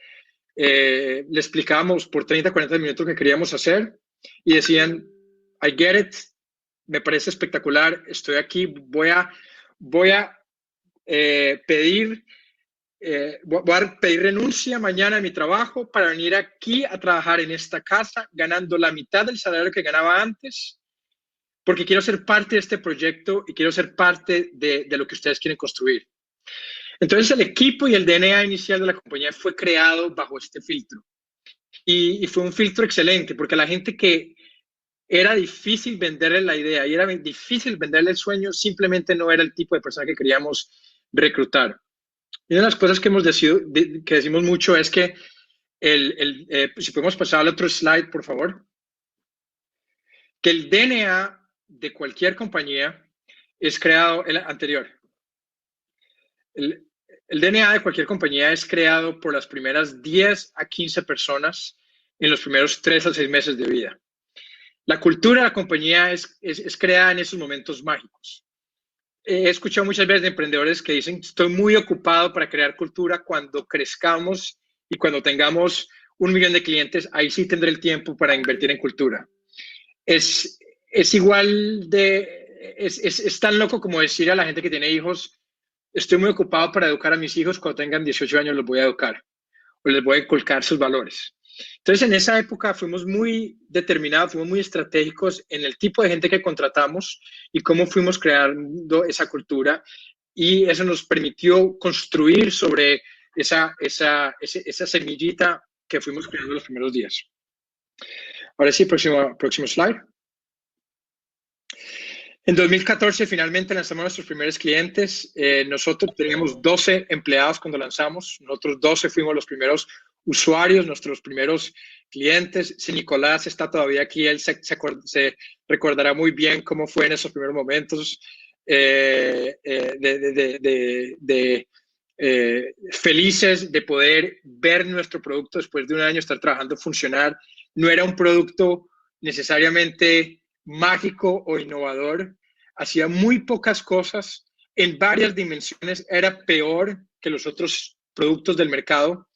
le explicábamos por 30, 40 minutos qué queríamos hacer y decían, I get it, me parece espectacular. Estoy aquí. Voy a pedir renuncia mañana a mi trabajo para venir aquí a trabajar en esta casa, ganando la mitad del salario que ganaba antes, porque quiero ser parte de este proyecto y quiero ser parte de lo que ustedes quieren construir. Entonces, el equipo y el DNA inicial de la compañía fue creado bajo este filtro. Y fue un filtro excelente, porque a la gente que era difícil venderle la idea y era difícil venderle el sueño, simplemente no era el tipo de persona que queríamos reclutar. Y una de las cosas que hemos que decimos mucho es que si podemos pasar al otro slide, por favor, que el DNA de cualquier compañía es creado, el anterior, el DNA de cualquier compañía es creado por las primeras 10 a 15 personas en los primeros 3 a 6 meses de vida. La cultura de la compañía es creada en esos momentos mágicos. He escuchado muchas veces de emprendedores que dicen, estoy muy ocupado para crear cultura. Cuando crezcamos y cuando tengamos 1 millón de clientes, ahí sí tendré el tiempo para invertir en cultura. Es igual es tan loco como decir a la gente que tiene hijos, estoy muy ocupado para educar a mis hijos, cuando tengan 18 años los voy a educar o les voy a inculcar sus valores. Entonces, en esa época fuimos muy determinados, fuimos muy estratégicos en el tipo de gente que contratamos y cómo fuimos creando esa cultura, y eso nos permitió construir sobre esa semillita que fuimos creando los primeros días. Ahora sí, próximo slide. En 2014 finalmente lanzamos nuestros primeros clientes. Nosotros teníamos 12 empleados cuando lanzamos. Nosotros 12 fuimos los primeros usuarios, nuestros primeros clientes. Si Nicolás está todavía aquí, él se recordará muy bien cómo fue en esos primeros momentos felices de poder ver nuestro producto después de un año estar trabajando, funcionar. No era un producto necesariamente mágico o innovador, hacía muy pocas cosas, en varias dimensiones era peor que los otros productos del mercado,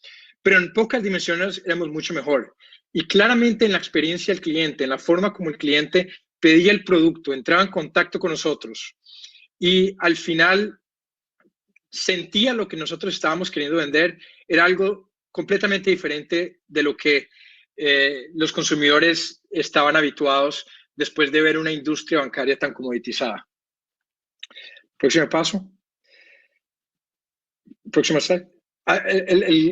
pero en pocas dimensiones éramos mucho mejor. Y claramente en la experiencia del cliente, en la forma como el cliente pedía el producto, entraba en contacto con nosotros y al final sentía lo que nosotros estábamos queriendo vender, era algo completamente diferente de lo que los consumidores estaban habituados después de ver una industria bancaria tan comoditizada. Próximo paso. Próximo slide.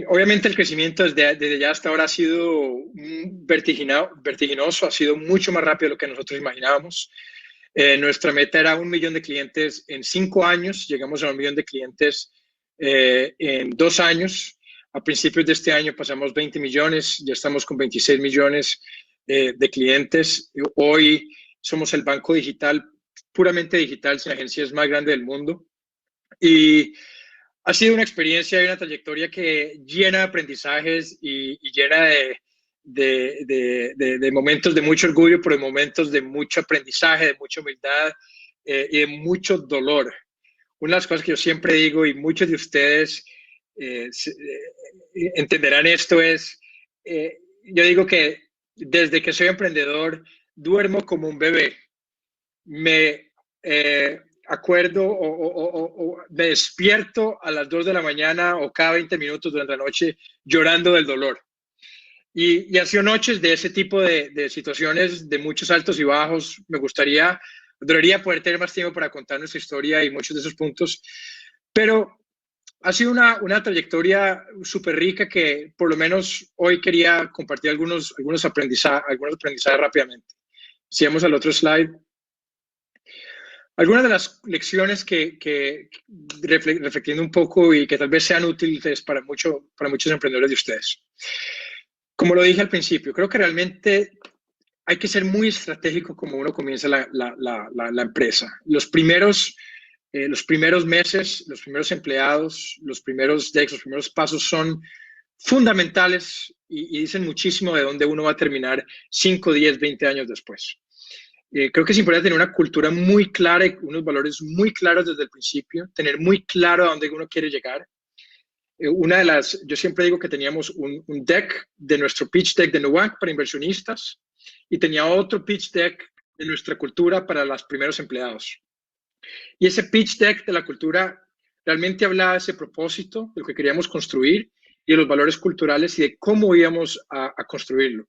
Obviamente el crecimiento desde ya hasta ahora ha sido vertiginoso, ha sido mucho más rápido de lo que nosotros imaginábamos. Nuestra meta era 1 millón de clientes en 5 años, llegamos a 1 millón de clientes en 2 años. A principios de este año pasamos 20 millones, ya estamos con 26 millones de clientes. Hoy somos el banco digital, puramente digital, sin agencias, más grande del mundo. Y ha sido una experiencia y una trayectoria que llena de aprendizajes y llena de momentos de mucho orgullo, pero de momentos de mucho aprendizaje, de mucha humildad y de mucho dolor. Una de las cosas que yo siempre digo, y muchos de ustedes entenderán esto, es, yo digo que desde que soy emprendedor, duermo como un bebé. Me acuerdo o me despierto a las 2 de la mañana o cada 20 minutos durante la noche llorando del dolor. Y ha sido noches de ese tipo de situaciones, de muchos altos y bajos. Adoraría poder tener más tiempo para contar nuestra historia y muchos de esos puntos, pero ha sido una trayectoria súper rica que por lo menos hoy quería compartir algunos aprendizajes rápidamente. Si vamos al otro slide. Algunas de las lecciones que reflexionando un poco y que tal vez sean útiles para muchos emprendedores de ustedes. Como lo dije al principio, creo que realmente hay que ser muy estratégico como uno comienza la empresa. Los primeros meses, los primeros empleados, los primeros decks, los primeros pasos son fundamentales y dicen muchísimo de dónde uno va a terminar 5, 10, 20 años después. Creo que es importante tener una cultura muy clara y unos valores muy claros desde el principio, tener muy claro a dónde uno quiere llegar. Yo siempre digo que teníamos un deck de nuestro pitch deck de Nubank para inversionistas y tenía otro pitch deck de nuestra cultura para los primeros empleados. Y ese pitch deck de la cultura realmente hablaba de ese propósito, de lo que queríamos construir y de los valores culturales y de cómo íbamos a construirlo.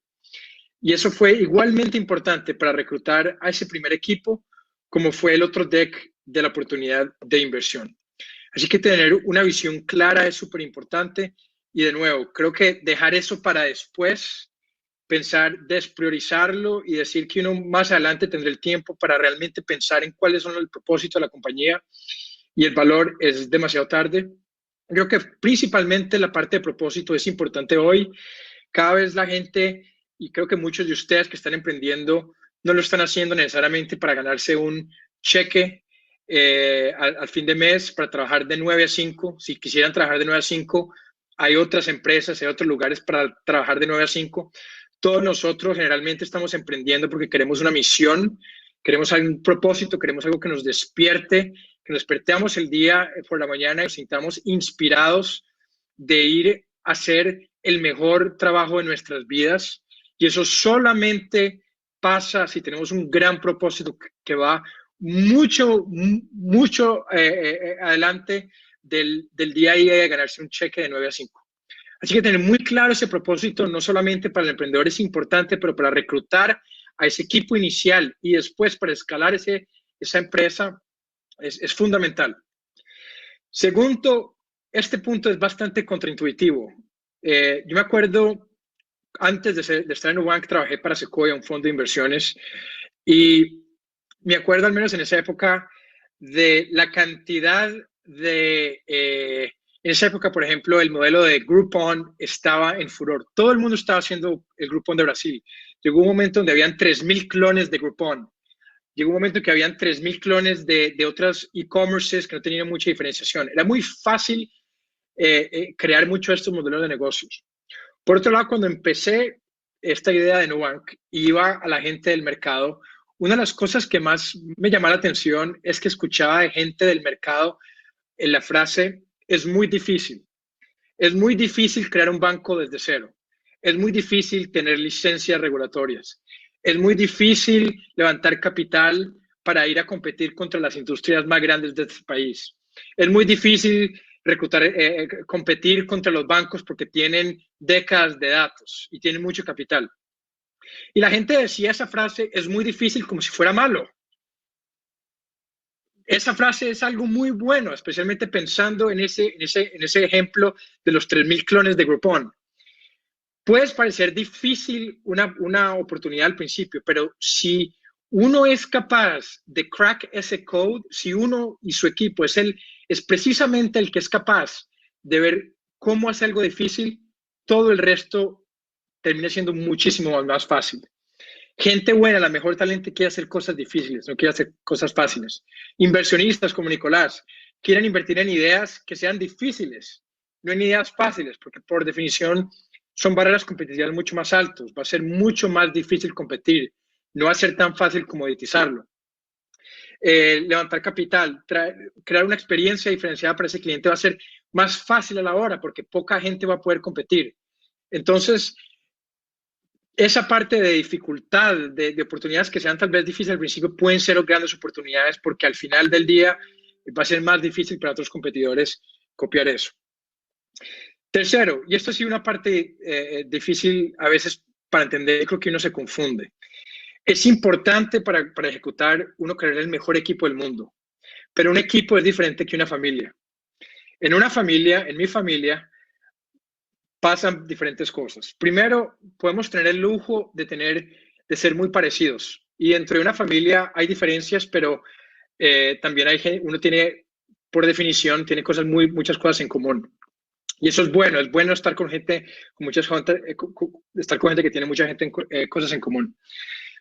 Y eso fue igualmente importante para reclutar a ese primer equipo, como fue el otro deck de la oportunidad de inversión. Así que tener una visión clara es súper importante. Y de nuevo, creo que dejar eso para después, pensar, despriorizarlo y decir que uno más adelante tendrá el tiempo para realmente pensar en cuáles son el propósito de la compañía y el valor, es demasiado tarde. Creo que principalmente la parte de propósito es importante hoy. Cada vez la gente, y creo que muchos de ustedes que están emprendiendo, no lo están haciendo necesariamente para ganarse un cheque al fin de mes, para trabajar de 9 a 5. Si quisieran trabajar de 9 a 5, hay otras empresas, hay otros lugares para trabajar de 9 a 5. Todos nosotros generalmente estamos emprendiendo porque queremos una misión, queremos un propósito, queremos algo que nos despierte, que nos despertemos el día por la mañana y nos sintamos inspirados de ir a hacer el mejor trabajo de nuestras vidas. Y eso solamente pasa si tenemos un gran propósito que va mucho adelante del día a día de ganarse un cheque de 9 a 5. Así que tener muy claro ese propósito, no solamente para el emprendedor es importante, pero para reclutar a ese equipo inicial y después para escalar esa empresa es fundamental. Segundo, este punto es bastante contraintuitivo. Yo me acuerdo, antes de estar en Nubank, trabajé para Sequoia, un fondo de inversiones, y me acuerdo al menos en esa época de la cantidad de... en esa época, por ejemplo, el modelo de Groupon estaba en furor. Todo el mundo estaba haciendo el Groupon de Brasil. Llegó un momento donde habían 3,000 clones de Groupon. Llegó un momento que habían 3,000 clones de otras e-commerces que no tenían mucha diferenciación. Era muy fácil crear mucho estos modelos de negocios. Por otro lado, cuando empecé esta idea de Nubank, iba a la gente del mercado. Una de las cosas que más me llamaba la atención es que escuchaba de gente del mercado en la frase: es muy difícil. Es muy difícil crear un banco desde cero. Es muy difícil tener licencias regulatorias. Es muy difícil levantar capital para ir a competir contra las industrias más grandes de este país. Es muy difícil competir contra los bancos porque tienen décadas de datos y tienen mucho capital. Y la gente decía esa frase: es muy difícil, como si fuera malo. Esa frase es algo muy bueno, especialmente pensando en ese ejemplo de los 3,000 clones de Groupon. Puede parecer difícil una oportunidad al principio, pero si uno es capaz de crack ese code, si uno y su equipo es precisamente el que es capaz de ver cómo hacer algo difícil, todo el resto termina siendo muchísimo más fácil. Gente buena, la mejor talento, quiere hacer cosas difíciles, no quiere hacer cosas fáciles. Inversionistas como Nicolás quieren invertir en ideas que sean difíciles, no en ideas fáciles, porque por definición son barreras competitivas mucho más altas. Va a ser mucho más difícil competir, no va a ser tan fácil comoditizarlo. Levantar capital, crear una experiencia diferenciada para ese cliente va a ser más fácil a la hora porque poca gente va a poder competir. Entonces, esa parte de dificultad, de oportunidades que sean tal vez difíciles al principio, pueden ser grandes oportunidades porque al final del día va a ser más difícil para otros competidores copiar eso. Tercero, y esto ha sido una parte difícil a veces para entender, creo que uno se confunde. Es importante para ejecutar uno crear el mejor equipo del mundo, pero un equipo es diferente que una familia. En una familia, en mi familia, pasan diferentes cosas. Primero, podemos tener el lujo de ser muy parecidos. Y dentro de una familia hay diferencias, pero también uno tiene, por definición, tiene muchas cosas en común. Y eso es bueno estar con gente, estar con gente que tiene cosas en común.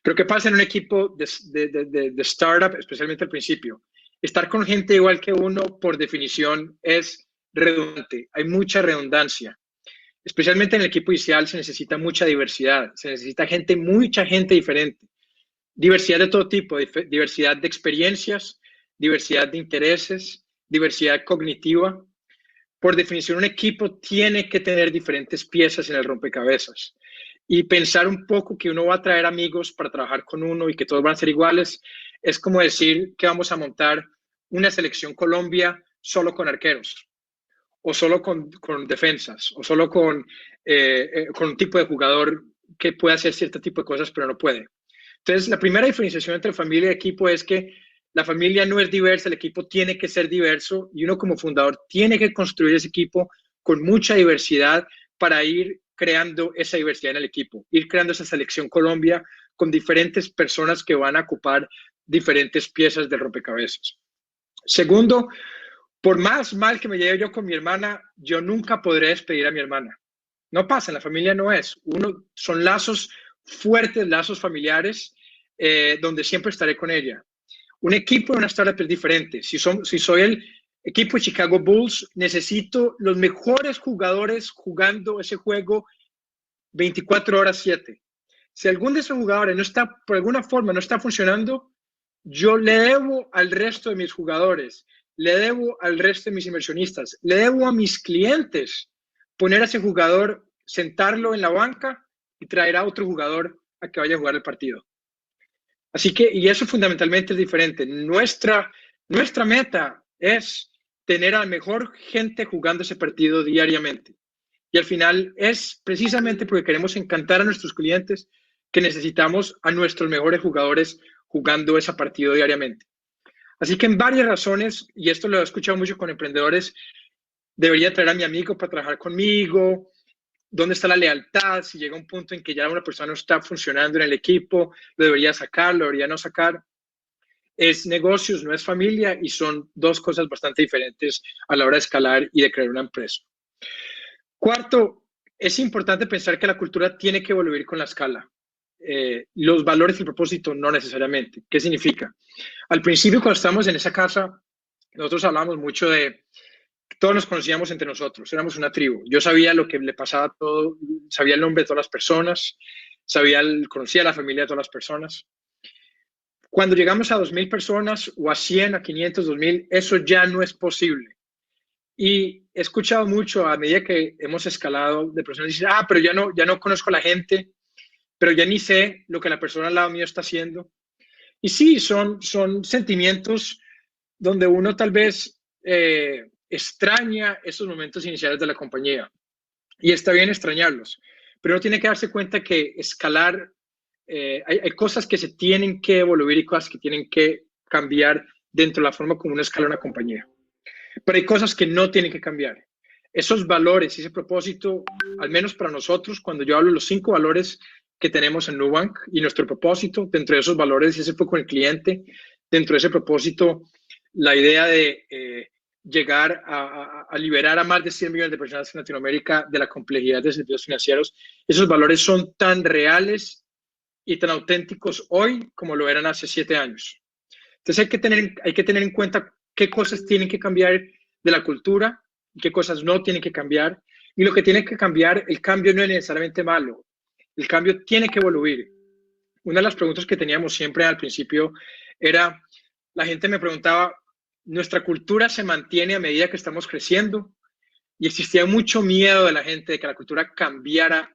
Pero ¿qué pasa en un equipo de startup, especialmente al principio? Estar con gente igual que uno, por definición, es redundante. Hay mucha redundancia. Especialmente en el equipo inicial se necesita mucha diversidad, se necesita mucha gente diferente. Diversidad de todo tipo, diversidad de experiencias, diversidad de intereses, diversidad cognitiva. Por definición, un equipo tiene que tener diferentes piezas en el rompecabezas. y pensar un poco que uno va a traer amigos para trabajar con uno y que todos van a ser iguales, es como decir que vamos a montar una selección Colombia solo con arqueros, o solo con defensas, o solo con un tipo de jugador que puede hacer cierto tipo de cosas, pero no puede. Entonces, la primera diferenciación entre familia y equipo es que la familia no es diversa, el equipo tiene que ser diverso y uno como fundador tiene que construir ese equipo con mucha diversidad para ir creando esa diversidad en el equipo, ir creando esa selección Colombia con diferentes personas que van a ocupar diferentes piezas del rompecabezas. Segundo, por más mal que me lleve yo con mi hermana, yo nunca podré despedir a mi hermana. No pasa, en la familia no es. Son lazos fuertes, lazos familiares, donde siempre estaré con ella. Un equipo en una startup es diferente. Si soy el equipo de Chicago Bulls, necesito los mejores jugadores jugando ese juego 24 horas 7. Si algún de esos jugadores no está, por alguna forma, no está funcionando, yo le debo al resto de mis jugadores, le debo al resto de mis inversionistas, le debo a mis clientes poner a ese jugador, sentarlo en la banca y traer a otro jugador a que vaya a jugar el partido. Así que, y eso fundamentalmente es diferente. Nuestra meta es tener a la mejor gente jugando ese partido diariamente. Y al final es precisamente porque queremos encantar a nuestros clientes que necesitamos a nuestros mejores jugadores jugando ese partido diariamente. Así que en varias razones, y esto lo he escuchado mucho con emprendedores, debería traer a mi amigo para trabajar conmigo. ¿Dónde está la lealtad? Si llega un punto en que ya una persona no está funcionando en el equipo, lo debería sacar, lo debería no sacar. Es negocios, no es familia, y son dos cosas bastante diferentes a la hora de escalar y de crear una empresa. Cuarto, es importante pensar que la cultura tiene que evoluir con la escala. Los valores y el propósito no necesariamente. ¿Qué significa? Al principio, cuando estábamos en esa casa, nosotros hablamos mucho de todos nos conocíamos entre nosotros, éramos una tribu. Yo sabía lo que le pasaba a todo, sabía el nombre de todas las personas, conocía a la familia de todas las personas. Cuando llegamos a 2,000 personas o a 100, a 500, 2,000, eso ya no es posible. Y he escuchado mucho a medida que hemos escalado de personas que dicen, pero ya no conozco a la gente, pero ya ni sé lo que la persona al lado mío está haciendo. Y sí, son sentimientos donde uno tal vez extraña esos momentos iniciales de la compañía. Y está bien extrañarlos, pero uno tiene que darse cuenta que escalar, hay cosas que se tienen que evoluir y cosas que tienen que cambiar dentro de la forma como uno escala una compañía. Pero hay cosas que no tienen que cambiar. Esos valores y ese propósito, al menos para nosotros, cuando yo hablo de los 5 valores que tenemos en Nubank y nuestro propósito, dentro de esos valores, ese fue con el cliente, dentro de ese propósito, la idea de llegar a liberar a más de 100 millones de personas en Latinoamérica de la complejidad de servicios financieros, esos valores son tan reales y tan auténticos hoy como lo eran hace 7 años. Entonces hay que tener en cuenta qué cosas tienen que cambiar de la cultura y qué cosas no tienen que cambiar. Y lo que tiene que cambiar, el cambio no es necesariamente malo. El cambio tiene que evoluir. Una de las preguntas que teníamos siempre al principio era, la gente me preguntaba, ¿nuestra cultura se mantiene a medida que estamos creciendo? Y existía mucho miedo de la gente de que la cultura cambiara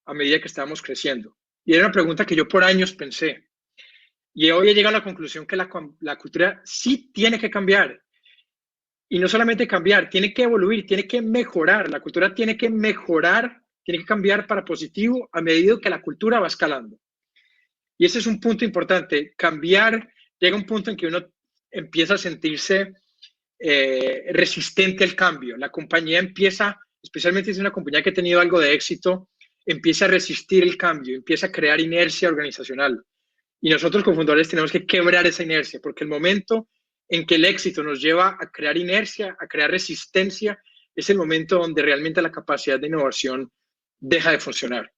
a medida que estábamos creciendo. Y era una pregunta que yo por años pensé. Y hoy he llegado a la conclusión que la cultura sí tiene que cambiar. Y no solamente cambiar, tiene que evoluir, tiene que mejorar. La cultura tiene que mejorar, tiene que cambiar para positivo a medida que la cultura va escalando. Y ese es un punto importante. Cambiar, llega un punto en que uno empieza a sentirse resistente al cambio. La compañía empieza, especialmente si es una compañía que ha tenido algo de éxito, empieza a resistir el cambio, empieza a crear inercia organizacional. Y nosotros como fundadores tenemos que quebrar esa inercia, porque el momento en que el éxito nos lleva a crear inercia, a crear resistencia, es el momento donde realmente la capacidad de innovación deja de funcionar.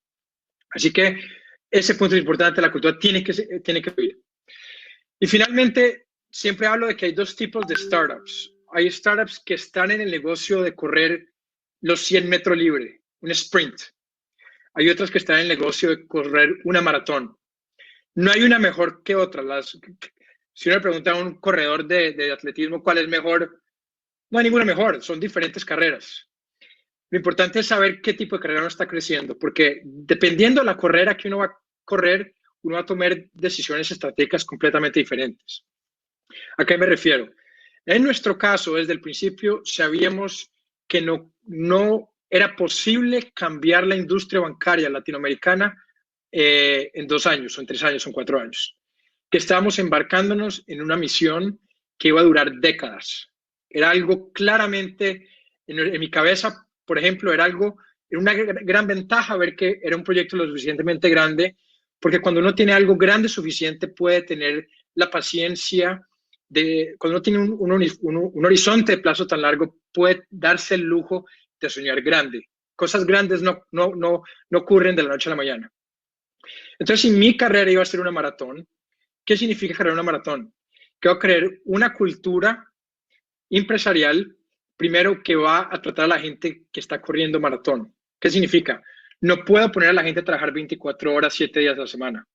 Así que ese punto es importante, la cultura tiene que vivir. Y finalmente, siempre hablo de que hay 2 tipos de startups. Hay startups que están en el negocio de correr los 100 metros libre, un sprint. Hay otras que están en el negocio de correr una maratón. No hay una mejor que otra. Si uno le pregunta a un corredor de atletismo cuál es mejor, no hay ninguna mejor, son diferentes carreras. Lo importante es saber qué tipo de carrera uno está creciendo, porque dependiendo de la carrera que uno va a correr, uno va a tomar decisiones estratégicas completamente diferentes. ¿A qué me refiero? En nuestro caso, desde el principio, sabíamos que no era posible cambiar la industria bancaria latinoamericana en 2 años, o en 3 años, o en 4 años. Que estábamos embarcándonos en una misión que iba a durar décadas. Era algo claramente, en mi cabeza, por ejemplo, era una gran ventaja ver que era un proyecto lo suficientemente grande, porque cuando uno tiene algo grande suficiente puede tener la paciencia cuando uno tiene un horizonte de plazo tan largo, puede darse el lujo de soñar grande. Cosas grandes no ocurren de la noche a la mañana. Entonces, si mi carrera iba a ser una maratón, ¿qué significa crear una maratón? Que va a crear una cultura empresarial, primero, que va a tratar a la gente que está corriendo maratón. ¿Qué significa? No puedo poner a la gente a trabajar 24 horas, 7 días a la semana.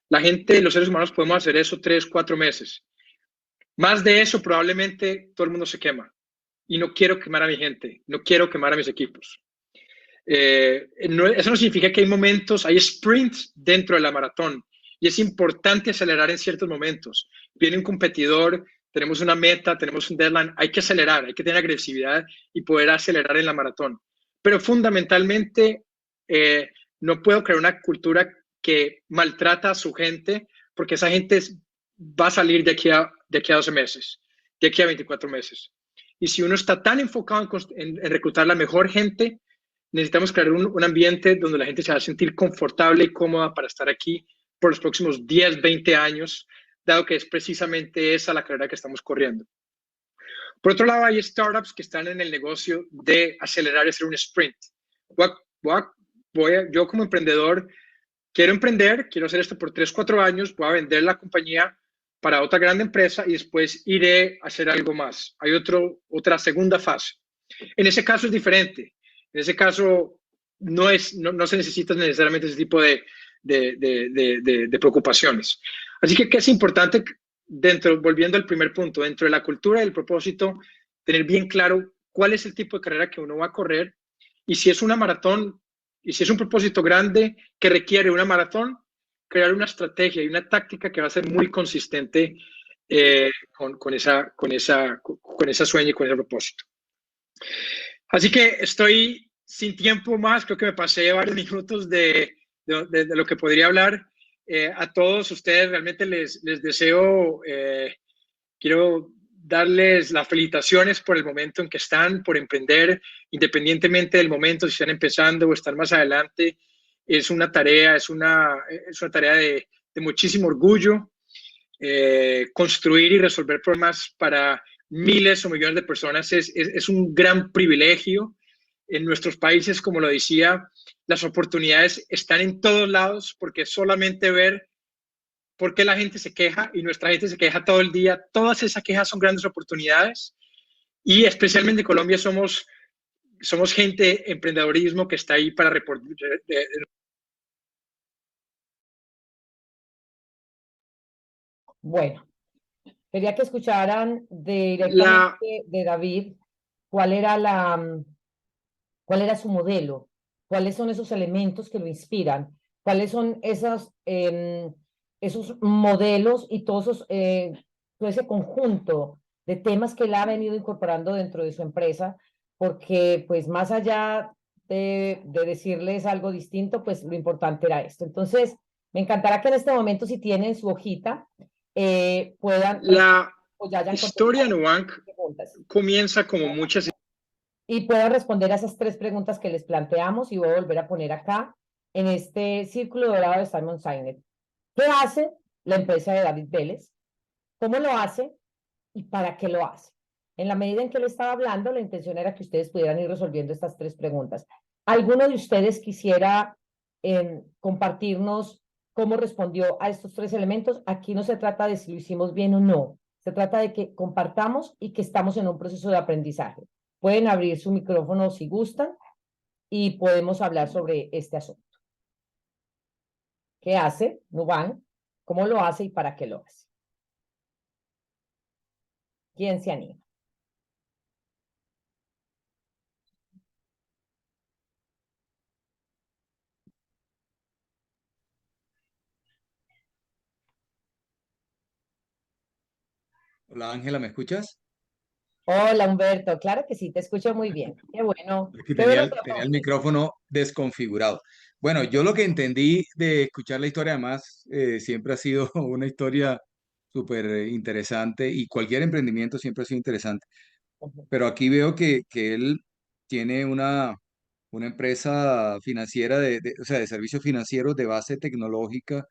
La gente, los seres humanos, podemos hacer eso 3, 4 meses. Más de eso, probablemente todo el mundo se quema. Y no quiero quemar a mi gente, no quiero quemar a mis equipos. Eso no significa que hay momentos, hay sprints dentro de la maratón. Y es importante acelerar en ciertos momentos. Viene un competidor, tenemos una meta, tenemos un deadline, hay que acelerar, hay que tener agresividad y poder acelerar en la maratón. Pero fundamentalmente, no puedo crear una cultura que maltrata a su gente, porque esa gente va a salir de aquí a 12 meses, de aquí a 24 meses. Y si uno está tan enfocado en reclutar la mejor gente, necesitamos crear un ambiente donde la gente se va a sentir confortable y cómoda para estar aquí por los próximos 10, 20 años, dado que es precisamente esa la carrera que estamos corriendo. Por otro lado, hay startups que están en el negocio de acelerar y hacer un sprint. Yo como emprendedor quiero emprender, quiero hacer esto por 3, 4 años, voy a vender la compañía para otra gran empresa y después iré a hacer algo más. Hay otra segunda fase. En ese caso es diferente. En ese caso no se necesita necesariamente ese tipo de preocupaciones. Así que es importante, volviendo al primer punto, dentro de la cultura y el propósito, tener bien claro cuál es el tipo de carrera que uno va a correr y si es una maratón y si es un propósito grande que requiere una maratón, crear una estrategia y una táctica que va a ser muy consistente con esa sueño y con ese propósito. Así que estoy sin tiempo más, creo que me pasé varios minutos de lo que podría hablar. A todos ustedes realmente les deseo, quiero darles las felicitaciones por el momento en que están, por emprender, independientemente del momento, si están empezando o están más adelante. Es una tarea de muchísimo orgullo. Construir y resolver problemas para miles o millones de personas es un gran privilegio. En nuestros países, como lo decía, las oportunidades están en todos lados, porque solamente ver por qué la gente se queja, y nuestra gente se queja todo el día, todas esas quejas son grandes oportunidades, y especialmente en Colombia somos gente, emprendedorismo, que está ahí para reportar. Bueno, quería que escucharan directamente de David cuál era su modelo, cuáles son esos elementos que lo inspiran, cuáles son esos modelos y todo ese conjunto de temas que él ha venido incorporando dentro de su empresa, porque pues más allá de decirles algo distinto, pues lo importante era esto. Entonces, me encantará que en este momento, si tienen su hojita, puedan... La o ya hayan historia contestado Nubank preguntas. comienza como muchas. Y puedan responder a esas 3 preguntas que les planteamos, y voy a volver a poner acá en este círculo dorado de Simon Sinek. ¿Qué hace la empresa de David Vélez? ¿Cómo lo hace? ¿Y para qué lo hace? En la medida en que le estaba hablando, la intención era que ustedes pudieran ir resolviendo estas 3 preguntas. ¿Alguno de ustedes quisiera compartirnos cómo respondió a estos 3 elementos? Aquí no se trata de si lo hicimos bien o no. Se trata de que compartamos y que estamos en un proceso de aprendizaje. Pueden abrir su micrófono si gustan y podemos hablar sobre este asunto. ¿Qué hace Nubank? ¿Cómo lo hace y para qué lo hace? ¿Quién se anima? Hola Ángela, ¿me escuchas? Hola Humberto, claro que sí, te escucho muy bien. Es que Qué bueno que tenía el aportes. micrófono desconfigurado. Bueno, yo lo que entendí de escuchar la historia, además, siempre ha sido una historia súper interesante y cualquier emprendimiento siempre ha sido interesante. Ujú, Pero aquí veo que él tiene una empresa financiera, o sea, de servicios financieros de base tecnológica,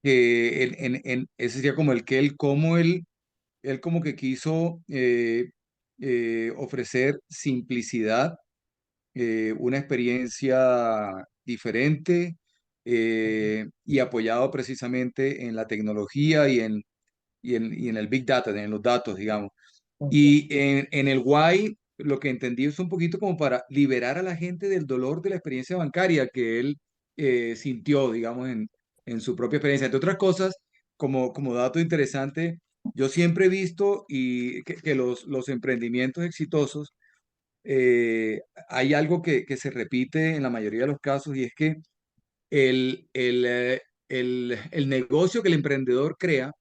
que ese sería como el que él como que quiso ofrecer simplicidad, una experiencia diferente, y apoyado precisamente en la tecnología y en el Big Data, en los datos, digamos. ujú. Y en el Why, lo que entendí es un poquito como para liberar a la gente del dolor de la experiencia bancaria que él sintió, digamos, en su propia experiencia. Entre otras cosas, como dato interesante, yo siempre he visto que los emprendimientos exitosos, eh, hay algo que se repite en la mayoría de los casos, y es que el negocio que el emprendedor crea,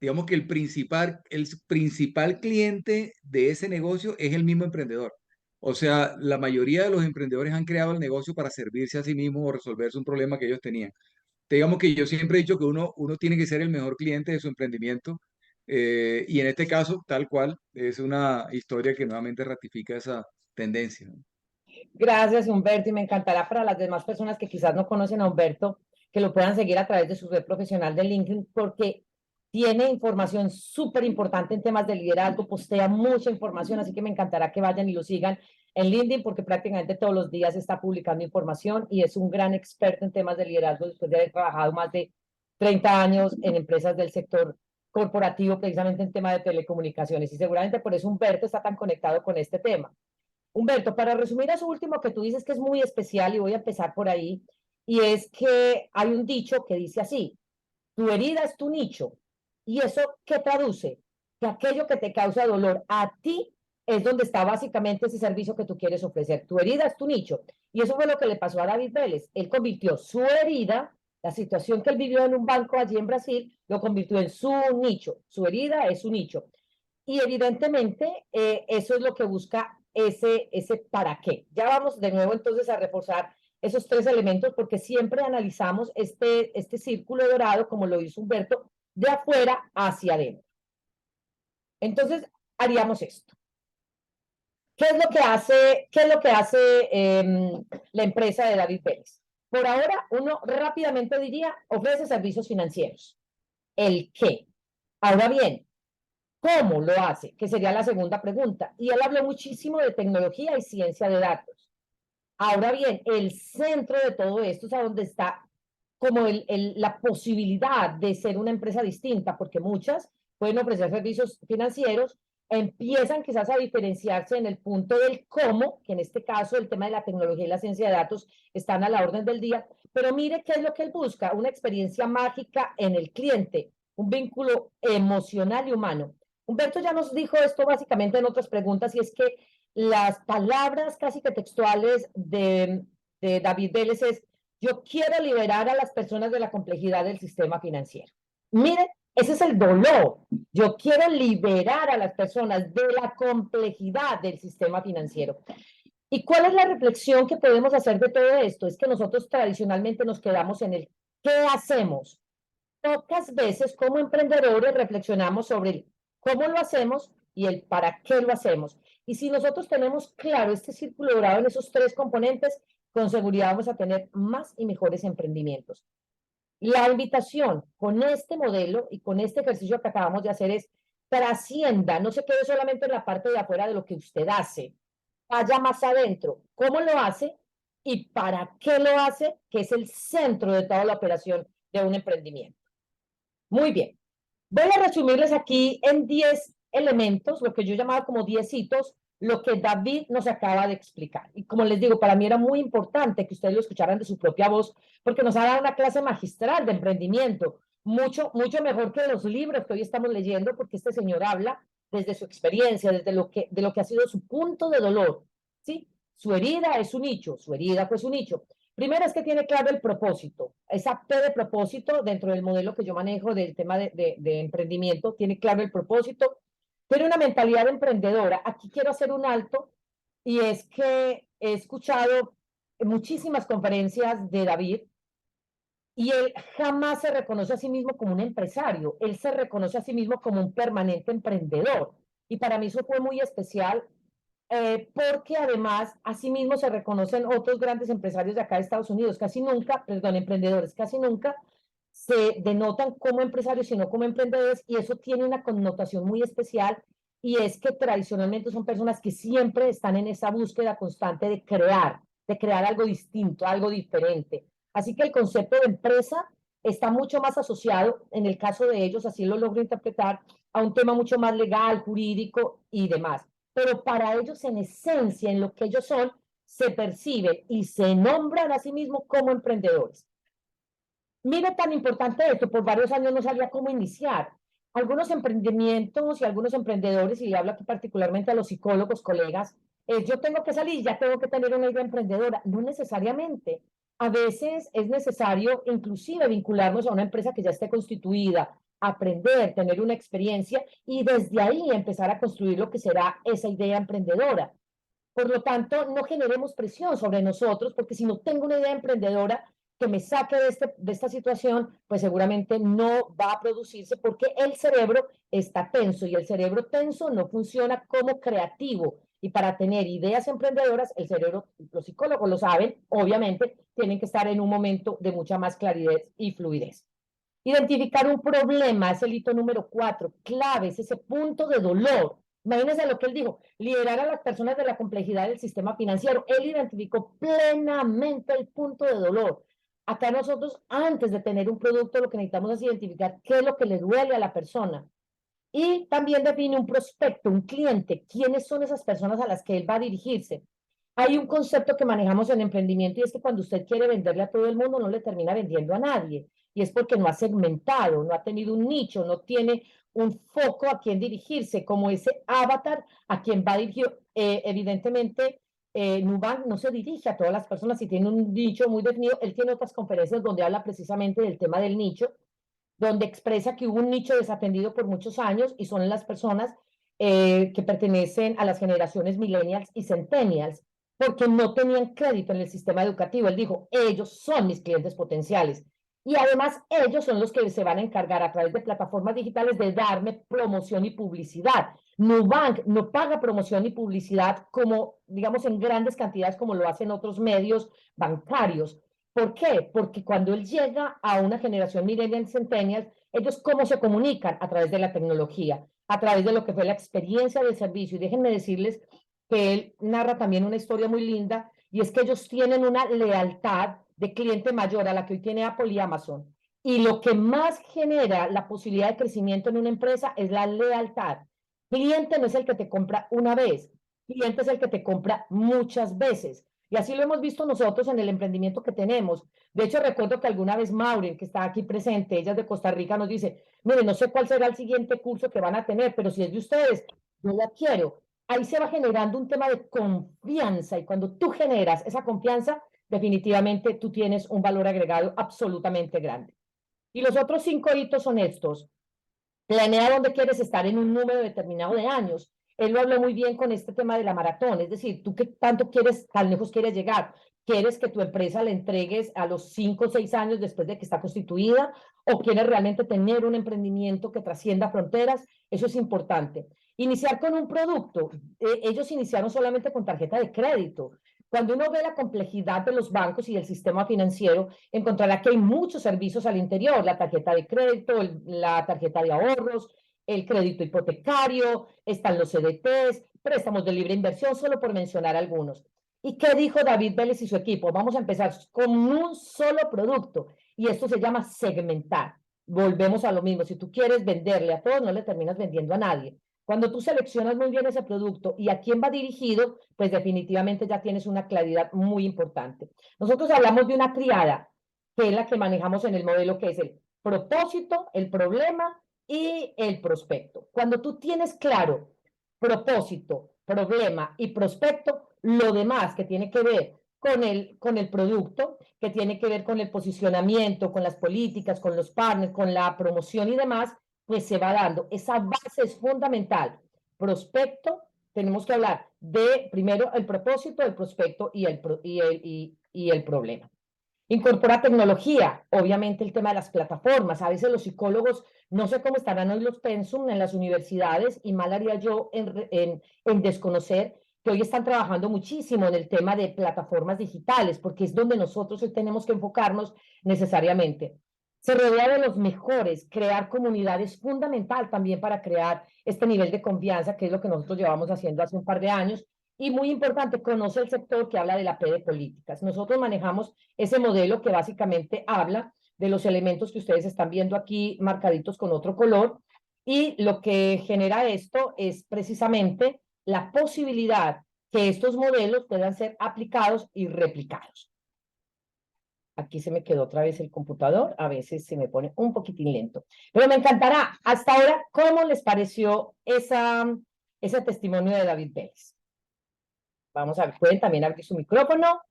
digamos que el principal cliente de ese negocio es el mismo emprendedor. O sea, la mayoría de los emprendedores han creado el negocio para servirse a sí mismos o resolverse un problema que ellos tenían. Digamos que yo siempre he dicho que uno tiene que ser el mejor cliente de su emprendimiento, y en este caso, tal cual, es una historia que nuevamente ratifica esa tendencia, ¿no? Gracias, Humberto, y me encantará para las demás personas que quizás no conocen a Humberto, que lo puedan seguir a través de su red profesional de LinkedIn, porque tiene información súper importante en temas de liderazgo, postea mucha información, así que me encantará que vayan y lo sigan en LinkedIn, porque prácticamente todos los días está publicando información y es un gran experto en temas de liderazgo después de haber trabajado más de 30 años en empresas del sector corporativo, precisamente en tema de telecomunicaciones, y seguramente por eso Humberto está tan conectado con este tema. Humberto, para resumir eso último que tú dices que es muy especial, y voy a empezar por ahí, y es que hay un dicho que dice así: tu herida es tu nicho. ¿Y eso qué traduce? Que aquello que te causa dolor a ti es donde está básicamente ese servicio que tú quieres ofrecer. Tu herida es tu nicho. Y eso fue lo que le pasó a David Vélez. Él convirtió su herida, la situación que él vivió en un banco allí en Brasil, lo convirtió en su nicho. Su herida es su nicho. Y evidentemente eso es lo que busca ese para qué. Ya vamos de nuevo entonces a reforzar esos tres elementos, porque siempre analizamos este círculo dorado, como lo hizo Humberto, de afuera hacia adentro. Entonces, haríamos esto. ¿Qué es lo que hace la empresa de David Vélez? Por ahora, uno rápidamente diría, ofrece servicios financieros. ¿El qué? Ahora bien, ¿cómo lo hace? Que sería la segunda pregunta. Y él habló muchísimo de tecnología y ciencia de datos. Ahora bien, el centro de todo esto es a donde está como la posibilidad de ser una empresa distinta, porque muchas pueden ofrecer servicios financieros, empiezan quizás a diferenciarse en el punto del cómo, que en este caso el tema de la tecnología y la ciencia de datos están a la orden del día, pero mire qué es lo que él busca: una experiencia mágica en el cliente, un vínculo emocional y humano. Humberto ya nos dijo esto básicamente en otras preguntas, y es que las palabras casi que textuales de David Vélez es: yo quiero liberar a las personas de la complejidad del sistema financiero. Miren, ese es el dolor. Yo quiero liberar a las personas de la complejidad del sistema financiero. ¿Y cuál es la reflexión que podemos hacer de todo esto? Es que nosotros tradicionalmente nos quedamos en el ¿qué hacemos? Pocas veces como emprendedores reflexionamos sobre el cómo lo hacemos y el para qué lo hacemos. Y si nosotros tenemos claro este círculo dorado en esos tres componentes, con seguridad vamos a tener más y mejores emprendimientos. La invitación con este modelo y con este ejercicio que acabamos de hacer es: trascienda, no se quede solamente en la parte de afuera de lo que usted hace, vaya más adentro, cómo lo hace y para qué lo hace, que es el centro de toda la operación de un emprendimiento. Muy bien. Voy a resumirles aquí en 10 elementos, lo que yo llamaba como 10 hitos, lo que David nos acaba de explicar. Y como les digo, para mí era muy importante que ustedes lo escucharan de su propia voz, porque nos ha dado una clase magistral de emprendimiento, mucho, mucho mejor que los libros que hoy estamos leyendo, porque este señor habla desde su experiencia, desde de lo que ha sido su punto de dolor, ¿sí? Su herida es su nicho, su herida fue su nicho. Primero es que tiene claro el propósito, esa P de propósito dentro del modelo que yo manejo del tema de emprendimiento, tiene claro el propósito, tiene una mentalidad emprendedora. Aquí quiero hacer un alto, y es que he escuchado muchísimas conferencias de David, y él jamás se reconoce a sí mismo como un empresario, él se reconoce a sí mismo como un permanente emprendedor. Y para mí eso fue muy especial, porque además asimismo se reconocen otros grandes empresarios de acá de Estados Unidos, casi nunca, perdón, emprendedores, casi nunca se denotan como empresarios, sino como emprendedores, y eso tiene una connotación muy especial, y es que tradicionalmente son personas que siempre están en esa búsqueda constante de crear algo distinto, algo diferente. Así que el concepto de empresa está mucho más asociado, en el caso de ellos, así lo logro interpretar, a un tema mucho más legal, jurídico y demás. Pero para ellos, en esencia, en lo que ellos son, se perciben y se nombran a sí mismos como emprendedores. Mire, tan importante esto, por varios años no sabía cómo iniciar. Algunos emprendimientos y algunos emprendedores, y le hablo aquí particularmente a los psicólogos, colegas, yo tengo que salir, ya tengo que tener una idea emprendedora. No necesariamente. A veces es necesario inclusive vincularnos a una empresa que ya esté constituida, aprender, tener una experiencia y desde ahí empezar a construir lo que será esa idea emprendedora. Por lo tanto, no generemos presión sobre nosotros, porque si no tengo una idea emprendedora que me saque de esta situación, pues seguramente no va a producirse, porque el cerebro está tenso, y el cerebro tenso no funciona como creativo. Y para tener ideas emprendedoras, el cerebro, los psicólogos lo saben, obviamente, tienen que estar en un momento de mucha más claridad y fluidez. Identificar un problema es el hito número 4, clave, es ese punto de dolor. Imagínense lo que él dijo, liderar a las personas de la complejidad del sistema financiero. Él identificó plenamente el punto de dolor. Acá nosotros, antes de tener un producto, lo que necesitamos es identificar qué es lo que le duele a la persona. Y también define un prospecto, un cliente, quiénes son esas personas a las que él va a dirigirse. Hay un concepto que manejamos en emprendimiento, y es que cuando usted quiere venderle a todo el mundo, no le termina vendiendo a nadie. Y es porque no ha segmentado, no ha tenido un nicho, no tiene un foco a quien dirigirse, como ese avatar a quien va dirigido. Evidentemente, Nubank no se dirige a todas las personas y tiene un nicho muy definido. Él tiene otras conferencias donde habla precisamente del tema del nicho, donde expresa que hubo un nicho desatendido por muchos años, y son las personas que pertenecen a las generaciones millennials y centennials, porque no tenían crédito en el sistema educativo. Él dijo, ellos son mis clientes potenciales. Y además ellos son los que se van a encargar a través de plataformas digitales de darme promoción y publicidad. Nubank no paga promoción y publicidad como, digamos, en grandes cantidades como lo hacen otros medios bancarios. ¿Por qué? Porque cuando él llega a una generación millennial centennial, ellos cómo se comunican a través de la tecnología, a través de lo que fue la experiencia del servicio. Y déjenme decirles que él narra también una historia muy linda, y es que ellos tienen una lealtad de cliente mayor a la que hoy tiene Apple y Amazon. Y lo que más genera la posibilidad de crecimiento en una empresa es la lealtad. Cliente no es el que te compra una vez, cliente es el que te compra muchas veces. Y así lo hemos visto nosotros en el emprendimiento que tenemos. De hecho, recuerdo que alguna vez Maureen, que está aquí presente, ella es de Costa Rica, nos dice, mire, no sé cuál será el siguiente curso que van a tener, pero si es de ustedes, yo la quiero. Ahí se va generando un tema de confianza, y cuando tú generas esa confianza, definitivamente tú tienes un valor agregado absolutamente grande. Y los otros 5 hitos son estos. Planea dónde quieres estar en un número determinado de años. Él lo habló muy bien con este tema de la maratón, es decir, tú qué tanto quieres, tan lejos quieres llegar. ¿Quieres que tu empresa le entregues a los 5 o 6 años después de que está constituida? ¿O quieres realmente tener un emprendimiento que trascienda fronteras? Eso es importante. Iniciar con un producto. Ellos iniciaron solamente con tarjeta de crédito. Cuando uno ve la complejidad de los bancos y del sistema financiero, encontrará que hay muchos servicios al interior: la tarjeta de crédito, la tarjeta de ahorros, el crédito hipotecario, están los CDTs, préstamos de libre inversión, solo por mencionar algunos. ¿Y qué dijo David Vélez y su equipo? Vamos a empezar con un solo producto, y esto se llama segmentar. Volvemos a lo mismo: si tú quieres venderle a todos, no le terminas vendiendo a nadie. Cuando tú seleccionas muy bien ese producto y a quién va dirigido, pues definitivamente ya tienes una claridad muy importante. Nosotros hablamos de una triada, que es la que manejamos en el modelo, que es el propósito, el problema y el prospecto. Cuando tú tienes claro propósito, problema y prospecto, lo demás que tiene que ver con el producto, que tiene que ver con el posicionamiento, con las políticas, con los partners, con la promoción y demás, pues se va dando. Esa base es fundamental. prospecto, tenemos que hablar de, primero, el propósito, el prospecto y el problema. Incorpora tecnología, obviamente el tema de las plataformas. A veces los psicólogos, no sé cómo estarán hoy los pensum en las universidades, y mal haría yo en desconocer que hoy están trabajando muchísimo en el tema de plataformas digitales, porque es donde nosotros hoy tenemos que enfocarnos necesariamente. Se rodea de los mejores, crear comunidad es fundamental también para crear este nivel de confianza, que es lo que nosotros llevamos haciendo hace un par de años. Y muy importante, conoce el sector que habla de la P de políticas. Nosotros manejamos ese modelo que básicamente habla de los elementos que ustedes están viendo aquí marcaditos con otro color, y lo que genera esto es precisamente la posibilidad que estos modelos puedan ser aplicados y replicados. Aquí se me quedó otra vez el computador, a veces se me pone un poquitín lento. Pero me encantará, hasta ahora, ¿cómo les pareció ese testimonio de David Vélez? Vamos a ver, pueden también abrir su micrófono,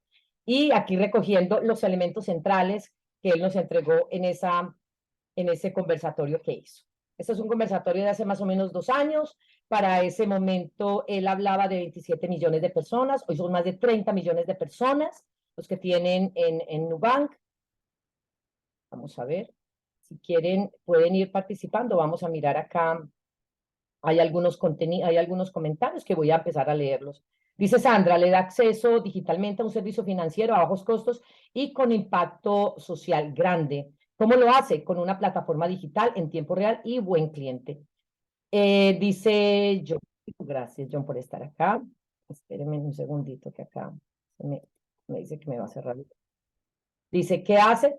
y aquí recogiendo los elementos centrales que él nos entregó en ese conversatorio que hizo. Este es un conversatorio de hace más o menos 2 años. Para ese momento él hablaba de 27 millones de personas, hoy son más de 30 millones de personas los que tienen en Nubank. Vamos a ver, si quieren pueden ir participando. Vamos a mirar acá, hay algunos comentarios que voy a empezar a leerlos. Dice Sandra, le da acceso digitalmente a un servicio financiero a bajos costos y con impacto social grande. ¿Cómo lo hace? Con una plataforma digital en tiempo real y buen cliente. Dice John, gracias John por estar acá. Espérenme un segundito que acá me dice que me va a cerrar. Dice, ¿qué hace?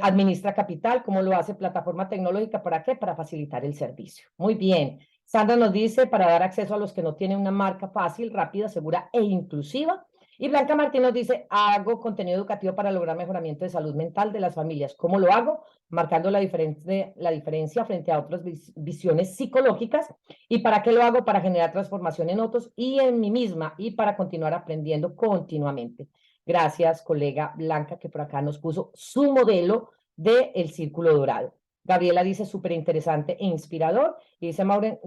Administra capital. ¿Cómo lo hace? Plataforma tecnológica. ¿Para qué? Para facilitar el servicio. Muy bien. Sandra nos dice, para dar acceso a los que no tienen una marca fácil, rápida, segura e inclusiva. Y Blanca Martín nos dice, hago contenido educativo para lograr mejoramiento de salud mental de las familias. ¿Cómo lo hago? Marcando la diferencia frente a otras visiones psicológicas. ¿Y para qué lo hago? Para generar transformación en otros y en mí misma, y para continuar aprendiendo continuamente. Gracias, colega Blanca, que por acá nos puso su modelo del círculo dorado. Gabriela dice, súper interesante e inspirador. Y dice Maureen,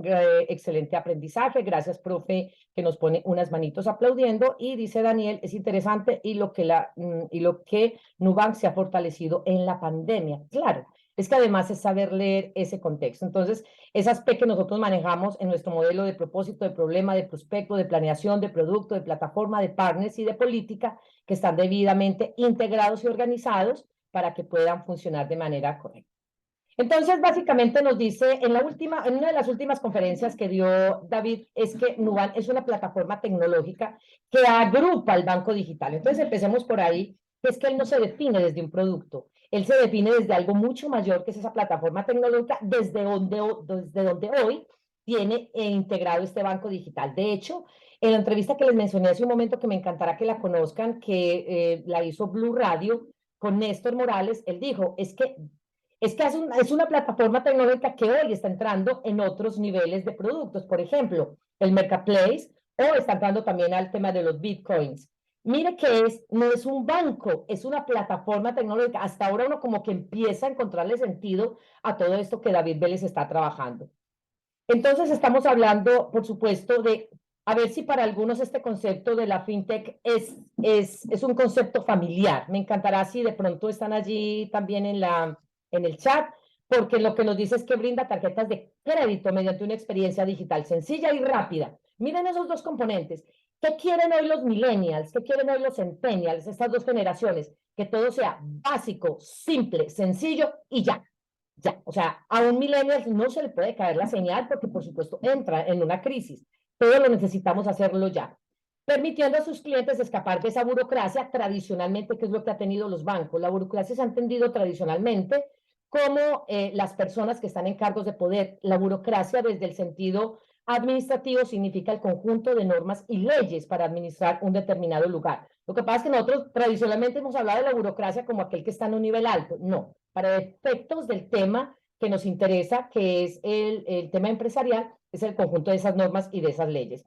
excelente aprendizaje. Gracias, profe, que nos pone unas manitos aplaudiendo. Y dice Daniel, es interesante y lo que Nubank se ha fortalecido en la pandemia. Claro, es que además es saber leer ese contexto. Entonces, esas P que nosotros manejamos en nuestro modelo de propósito, de problema, de prospecto, de planeación, de producto, de plataforma, de partners y de política, que están debidamente integrados y organizados para que puedan funcionar de manera correcta. Entonces, básicamente nos dice, en una de las últimas conferencias que dio David, es que Nubank es una plataforma tecnológica que agrupa el banco digital. Entonces, empecemos por ahí, que es que él no se define desde un producto, él se define desde algo mucho mayor, que es esa plataforma tecnológica, desde donde hoy tiene integrado este banco digital. De hecho, en la entrevista que les mencioné hace un momento, que me encantará que la conozcan, que la hizo Blue Radio con Néstor Morales, él dijo, es que es una plataforma tecnológica que hoy está entrando en otros niveles de productos, por ejemplo, el marketplace, o está entrando también al tema de los bitcoins. Mire que no es un banco, es una plataforma tecnológica. Hasta ahora uno como que empieza a encontrarle sentido a todo esto que David Vélez está trabajando. Entonces estamos hablando, por supuesto, de a ver si para algunos este concepto de la fintech es un concepto familiar. Me encantará si de pronto están allí también en el chat, porque lo que nos dice es que brinda tarjetas de crédito mediante una experiencia digital sencilla y rápida. Miren esos dos componentes. ¿Qué quieren hoy los millennials? ¿Qué quieren hoy los centennials? Estas dos generaciones. Que todo sea básico, simple, sencillo y ya. Ya, o sea, a un millennial no se le puede caer la señal porque, por supuesto, entra en una crisis. Todo lo necesitamos hacerlo ya, permitiendo a sus clientes escapar de esa burocracia tradicionalmente, que es lo que ha tenido los bancos. La burocracia se ha entendido tradicionalmente como las personas que están en cargos de poder. La burocracia, desde el sentido administrativo, significa el conjunto de normas y leyes para administrar un determinado lugar. Lo que pasa es que nosotros tradicionalmente hemos hablado de la burocracia como aquel que está en un nivel alto. No, para efectos del tema que nos interesa, que es el tema empresarial, es el conjunto de esas normas y de esas leyes.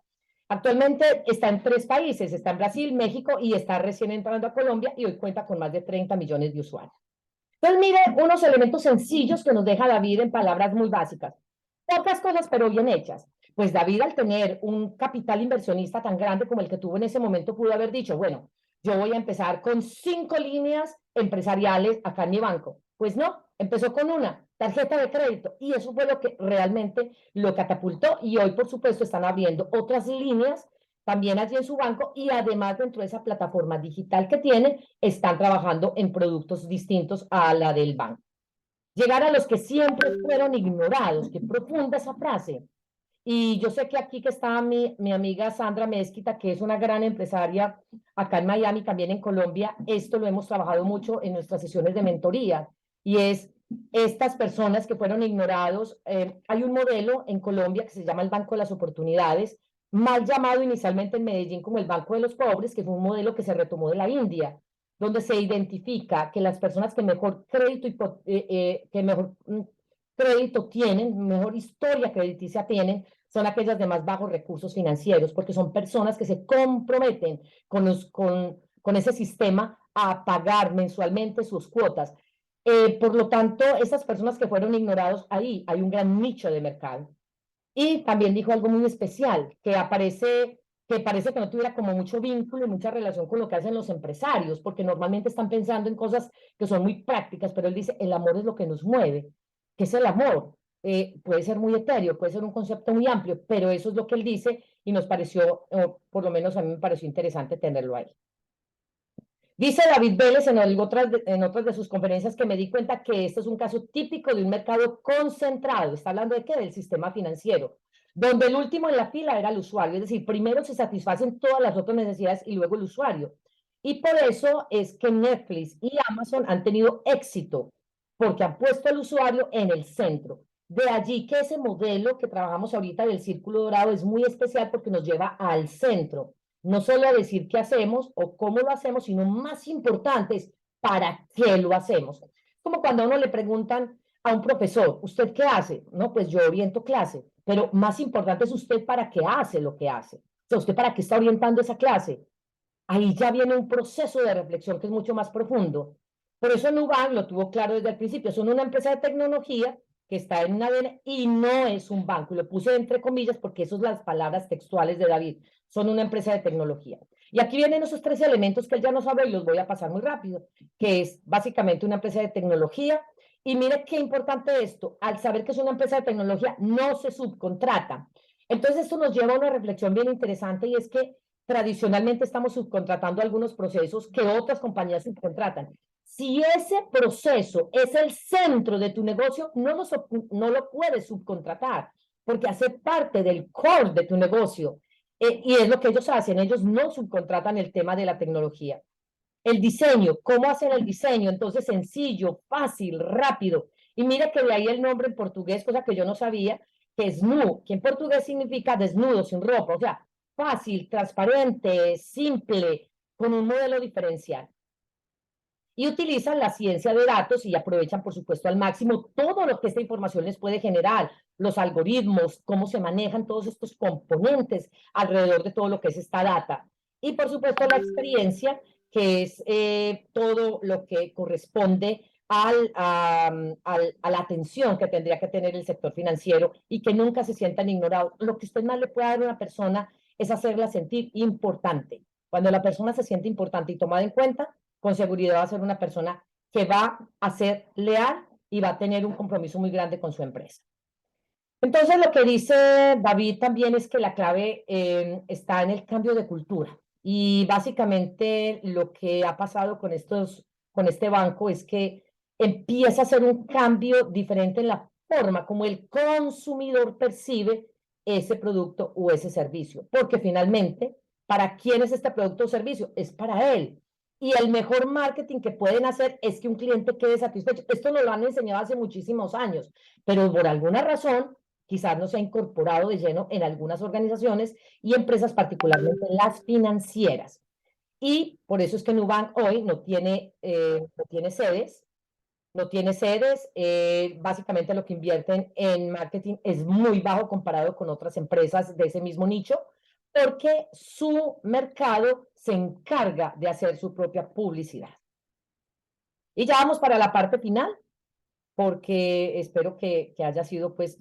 Actualmente está en 3 países, está en Brasil, México y está recién entrando a Colombia, y hoy cuenta con más de 30 millones de usuarios. Entonces, mire unos elementos sencillos que nos deja David en palabras muy básicas. Pocas cosas, pero bien hechas. pues David, al tener un capital inversionista tan grande como el que tuvo en ese momento, pudo haber dicho, bueno, yo voy a empezar con 5 líneas empresariales acá en mi banco. Pues no, empezó con una tarjeta de crédito y eso fue lo que realmente lo catapultó y hoy, por supuesto, están abriendo otras líneas también allí en su banco y además dentro de esa plataforma digital que tienen, están trabajando en productos distintos a la del banco. Llegar a los que siempre fueron ignorados, qué profunda esa frase. Y yo sé que aquí que está mi amiga Sandra Mezquita, que es una gran empresaria acá en Miami, también en Colombia, esto lo hemos trabajado mucho en nuestras sesiones de mentoría, y es estas personas que fueron ignorados. Hay un modelo en Colombia que se llama el Banco de las Oportunidades, mal llamado inicialmente en Medellín como el Banco de los Pobres, que fue un modelo que se retomó de la India, donde se identifica que las personas que mejor crédito tienen, mejor historia crediticia tienen, son aquellas de más bajos recursos financieros, porque son personas que se comprometen con ese sistema a pagar mensualmente sus cuotas. Por lo tanto, esas personas que fueron ignorados, ahí hay un gran nicho de mercado. Y también dijo algo muy especial, que parece que no tuviera como mucho vínculo y mucha relación con lo que hacen los empresarios, porque normalmente están pensando en cosas que son muy prácticas, pero él dice, el amor es lo que nos mueve. ¿Qué es el amor? Puede ser muy etéreo, puede ser un concepto muy amplio, pero eso es lo que él dice y nos pareció, o por lo menos a mí me pareció interesante tenerlo ahí. Dice David Vélez en otras de sus conferencias que me di cuenta que este es un caso típico de un mercado concentrado. ¿Está hablando de qué? Del sistema financiero, donde el último en la fila era el usuario. Es decir, primero se satisfacen todas las otras necesidades y luego el usuario. Y por eso es que Netflix y Amazon han tenido éxito, porque han puesto al usuario en el centro. De allí que ese modelo que trabajamos ahorita del círculo dorado es muy especial porque nos lleva al centro. No solo a decir qué hacemos o cómo lo hacemos, sino más importante es para qué lo hacemos. Como cuando a uno le preguntan a un profesor, ¿usted qué hace? No, pues yo oriento clase, pero más importante es usted para qué hace lo que hace. O sea, usted para qué está orientando esa clase. Ahí ya viene un proceso de reflexión que es mucho más profundo. Por eso Nubank lo tuvo claro desde el principio. Son una empresa de tecnología que está en un ADN y no es un banco. Y lo puse entre comillas porque esas son las palabras textuales de David. Son una empresa de tecnología. Y aquí vienen esos 3 elementos que él ya no sabe y los voy a pasar muy rápido, que es básicamente una empresa de tecnología. Y mire qué importante esto, al saber que es una empresa de tecnología, no se subcontrata. Entonces esto nos lleva a una reflexión bien interesante y es que tradicionalmente estamos subcontratando algunos procesos que otras compañías subcontratan. Si ese proceso es el centro de tu negocio, no lo puedes subcontratar, porque hace parte del core de tu negocio. Y es lo que ellos hacen, ellos no subcontratan el tema de la tecnología. El diseño, ¿cómo hacen el diseño? Entonces, sencillo, fácil, rápido. Y mira que de ahí el nombre en portugués, cosa que yo no sabía, que es nu, que en portugués significa desnudo, sin ropa, o sea, fácil, transparente, simple, con un modelo diferencial. Y utilizan la ciencia de datos y aprovechan, por supuesto, al máximo todo lo que esta información les puede generar, los algoritmos, cómo se manejan todos estos componentes alrededor de todo lo que es esta data. Y, por supuesto, la experiencia, que es todo lo que corresponde a la atención que tendría que tener el sector financiero y que nunca se sientan ignorados. Lo que usted más le puede dar a una persona es hacerla sentir importante. Cuando la persona se siente importante y tomada en cuenta, con seguridad va a ser una persona que va a ser leal y va a tener un compromiso muy grande con su empresa. Entonces, lo que dice David también es que la clave está en el cambio de cultura. Y básicamente lo que ha pasado con este banco es que empieza a hacer un cambio diferente en la forma como el consumidor percibe ese producto o ese servicio. Porque finalmente, ¿para quién es este producto o servicio? Es para él. Y el mejor marketing que pueden hacer es que un cliente quede satisfecho. Esto nos lo han enseñado hace muchísimos años, pero por alguna razón quizás no se ha incorporado de lleno en algunas organizaciones y empresas, particularmente las financieras. Y por eso es que Nubank hoy no tiene sedes, básicamente lo que invierten en marketing es muy bajo comparado con otras empresas de ese mismo nicho, porque su mercado se encarga de hacer su propia publicidad. Y ya vamos para la parte final, porque espero que haya sido pues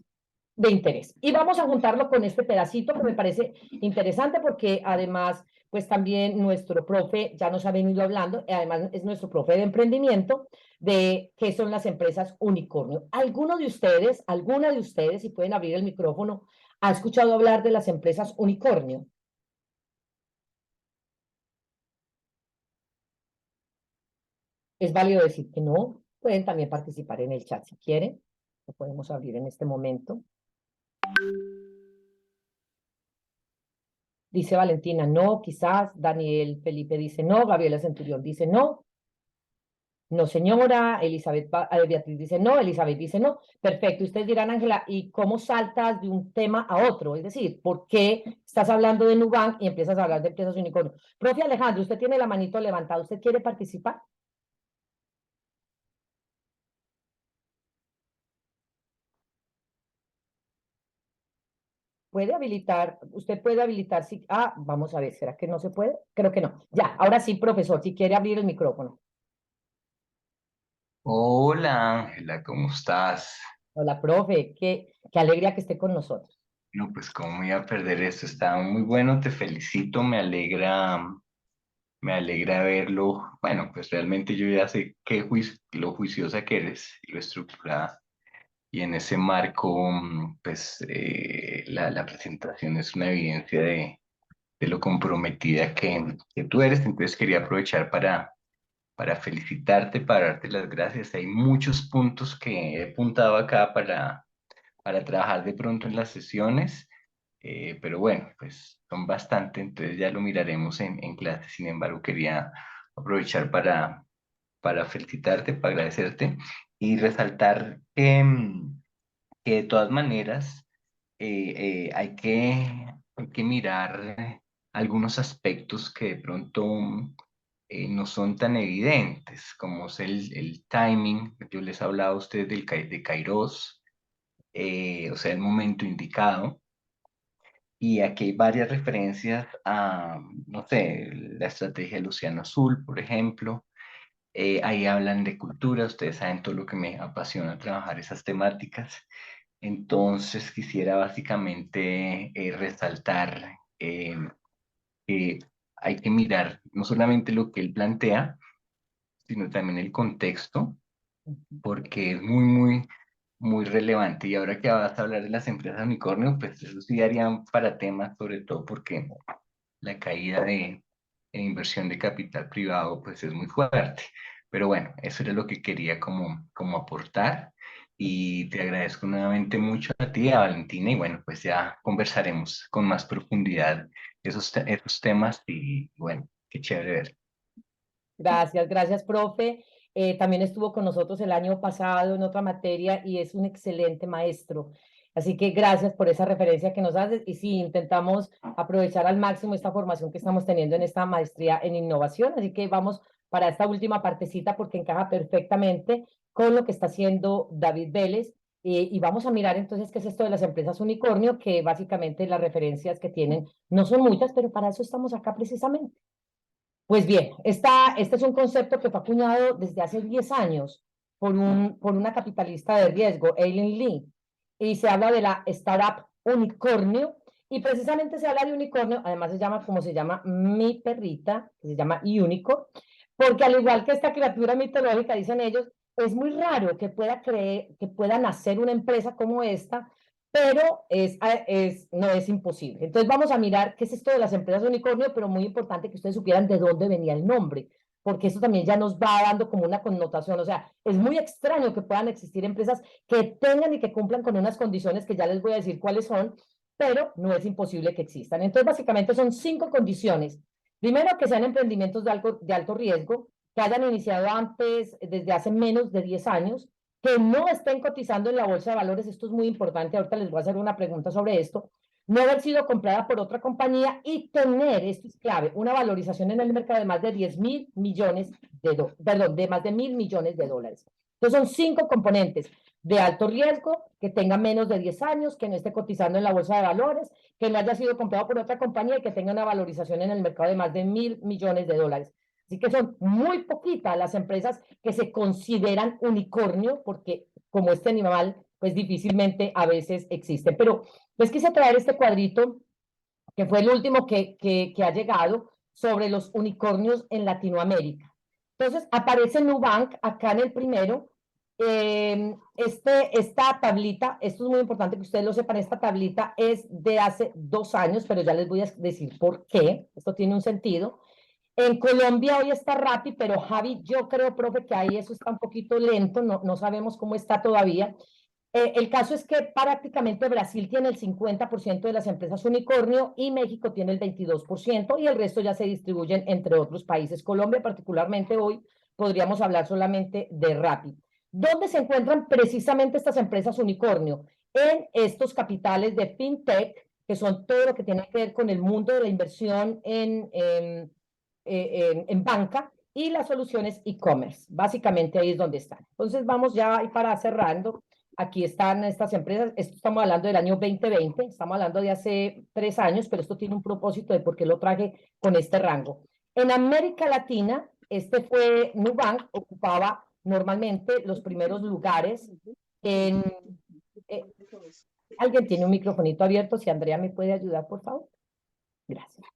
de interés. Y vamos a juntarlo con este pedacito que me parece interesante porque además, pues también nuestro profe ya nos ha venido hablando, además es nuestro profe de emprendimiento, de qué son las empresas unicornio. ¿Alguna de ustedes, si pueden abrir el micrófono, ha escuchado hablar de las empresas unicornio? Es válido decir que no. Pueden también participar en el chat si quieren. Lo podemos abrir en este momento. Dice Valentina, no, quizás. Daniel Felipe dice no. Gabriela Centurión dice no. No, señora. Beatriz dice no. Elizabeth dice no. Perfecto. Ustedes dirán, Ángela, ¿y cómo saltas de un tema a otro? Es decir, ¿por qué estás hablando de Nubank y empiezas a hablar de empresas unicornio? Profe Alejandro, usted tiene la manito levantada. ¿Usted quiere participar? ¿Puede habilitar? ¿Usted puede habilitar? Si, vamos a ver, ¿será que no se puede? Creo que no. Ya, ahora sí, profesor, si quiere abrir el micrófono. Hola Ángela, ¿cómo estás? Hola, profe, qué alegría que esté con nosotros. No, pues cómo iba a perder esto, está muy bueno, te felicito, me alegra verlo. Bueno, pues realmente yo ya sé lo juiciosa que eres y lo estructurada. Y en ese marco, pues la presentación es una evidencia de lo comprometida que tú eres. Entonces quería aprovechar para felicitarte, para darte las gracias. Hay muchos puntos que he apuntado acá para trabajar de pronto en las sesiones, pero bueno, pues son bastante, entonces ya lo miraremos en clase. Sin embargo, quería aprovechar para felicitarte, para agradecerte y resaltar que de todas maneras hay que mirar algunos aspectos que de pronto no son tan evidentes, como es el timing. Yo les hablaba a ustedes de Kairos, o sea, el momento indicado. Y aquí hay varias referencias a, no sé, la estrategia del Océano Azul, por ejemplo. Ahí hablan de cultura, ustedes saben todo lo que me apasiona trabajar esas temáticas. Entonces quisiera básicamente resaltar que hay que mirar no solamente lo que él plantea, sino también el contexto, porque es muy relevante. Y ahora que vas a hablar de las empresas unicornio, pues eso sí darían para temas, sobre todo porque la caída en inversión de capital privado pues es muy fuerte. Pero bueno, eso era lo que quería como aportar. Y te agradezco nuevamente mucho a ti, a Valentina, y bueno, pues ya conversaremos con más profundidad esos temas y bueno, qué chévere ver. Gracias, profe. También estuvo con nosotros el año pasado en otra materia y es un excelente maestro. Así que gracias por esa referencia que nos haces. Y sí, intentamos aprovechar al máximo esta formación que estamos teniendo en esta maestría en innovación. Así que vamos para esta última partecita porque encaja perfectamente con lo que está haciendo David Vélez. Y vamos a mirar entonces qué es esto de las empresas unicornio, que básicamente las referencias que tienen no son muchas, pero para eso estamos acá precisamente. Pues bien, este es un concepto que fue acuñado desde hace 10 años por una capitalista de riesgo, Eileen Lee, y se habla de la startup unicornio, y precisamente se habla de unicornio, además se llama como se llama mi perrita, que se llama Unicorn, porque al igual que esta criatura mitológica, dicen ellos, es muy raro que pueda nacer una empresa como esta, pero no es imposible. Entonces vamos a mirar qué es esto de las empresas unicornio, pero muy importante que ustedes supieran de dónde venía el nombre, porque eso también ya nos va dando como una connotación. O sea, es muy extraño que puedan existir empresas que tengan y que cumplan con unas condiciones que ya les voy a decir cuáles son, pero no es imposible que existan. Entonces, básicamente son 5 condiciones. Primero, que sean emprendimientos de alto riesgo, que hayan iniciado antes, desde hace menos de 10 años, que no estén cotizando en la bolsa de valores. Esto es muy importante. Ahorita les voy a hacer una pregunta sobre esto. No haber sido comprada por otra compañía y tener, esto es clave, una valorización en el mercado de más de 10.000 millones de más de 1.000 millones de dólares. Entonces son 5 componentes: de alto riesgo, que tenga menos de 10 años, que no esté cotizando en la bolsa de valores, que no haya sido comprado por otra compañía y que tenga una valorización en el mercado de más de 1.000 millones de dólares. Así que son muy poquitas las empresas que se consideran unicornio, porque como este animal pues difícilmente a veces existen. Pero les quise traer este cuadrito, que fue el último que ha llegado, sobre los unicornios en Latinoamérica. Entonces, aparece Nubank acá en el primero. Esta tablita, esto es muy importante que ustedes lo sepan, esta tablita es de hace 2 años, pero ya les voy a decir por qué. Esto tiene un sentido. En Colombia hoy está Rappi, pero Javi, yo creo, profe, que ahí eso está un poquito lento, no sabemos cómo está todavía. El caso es que prácticamente Brasil tiene el 50% de las empresas unicornio y México tiene el 22% y el resto ya se distribuyen entre otros países. Colombia particularmente hoy podríamos hablar solamente de Rappi. ¿Dónde se encuentran precisamente estas empresas unicornio? En estos capitales de fintech, que son todo lo que tiene que ver con el mundo de la inversión en banca y las soluciones e-commerce. Básicamente ahí es donde están. Entonces vamos ya para cerrando. Aquí están estas empresas. Esto estamos hablando del año 2020. Estamos hablando de hace 3 años, pero esto tiene un propósito de por qué lo traje con este rango. En América Latina, fue Nubank, ocupaba normalmente los primeros lugares en... ¿Alguien tiene un microfonito abierto? Si Andrea me puede ayudar, por favor. Gracias.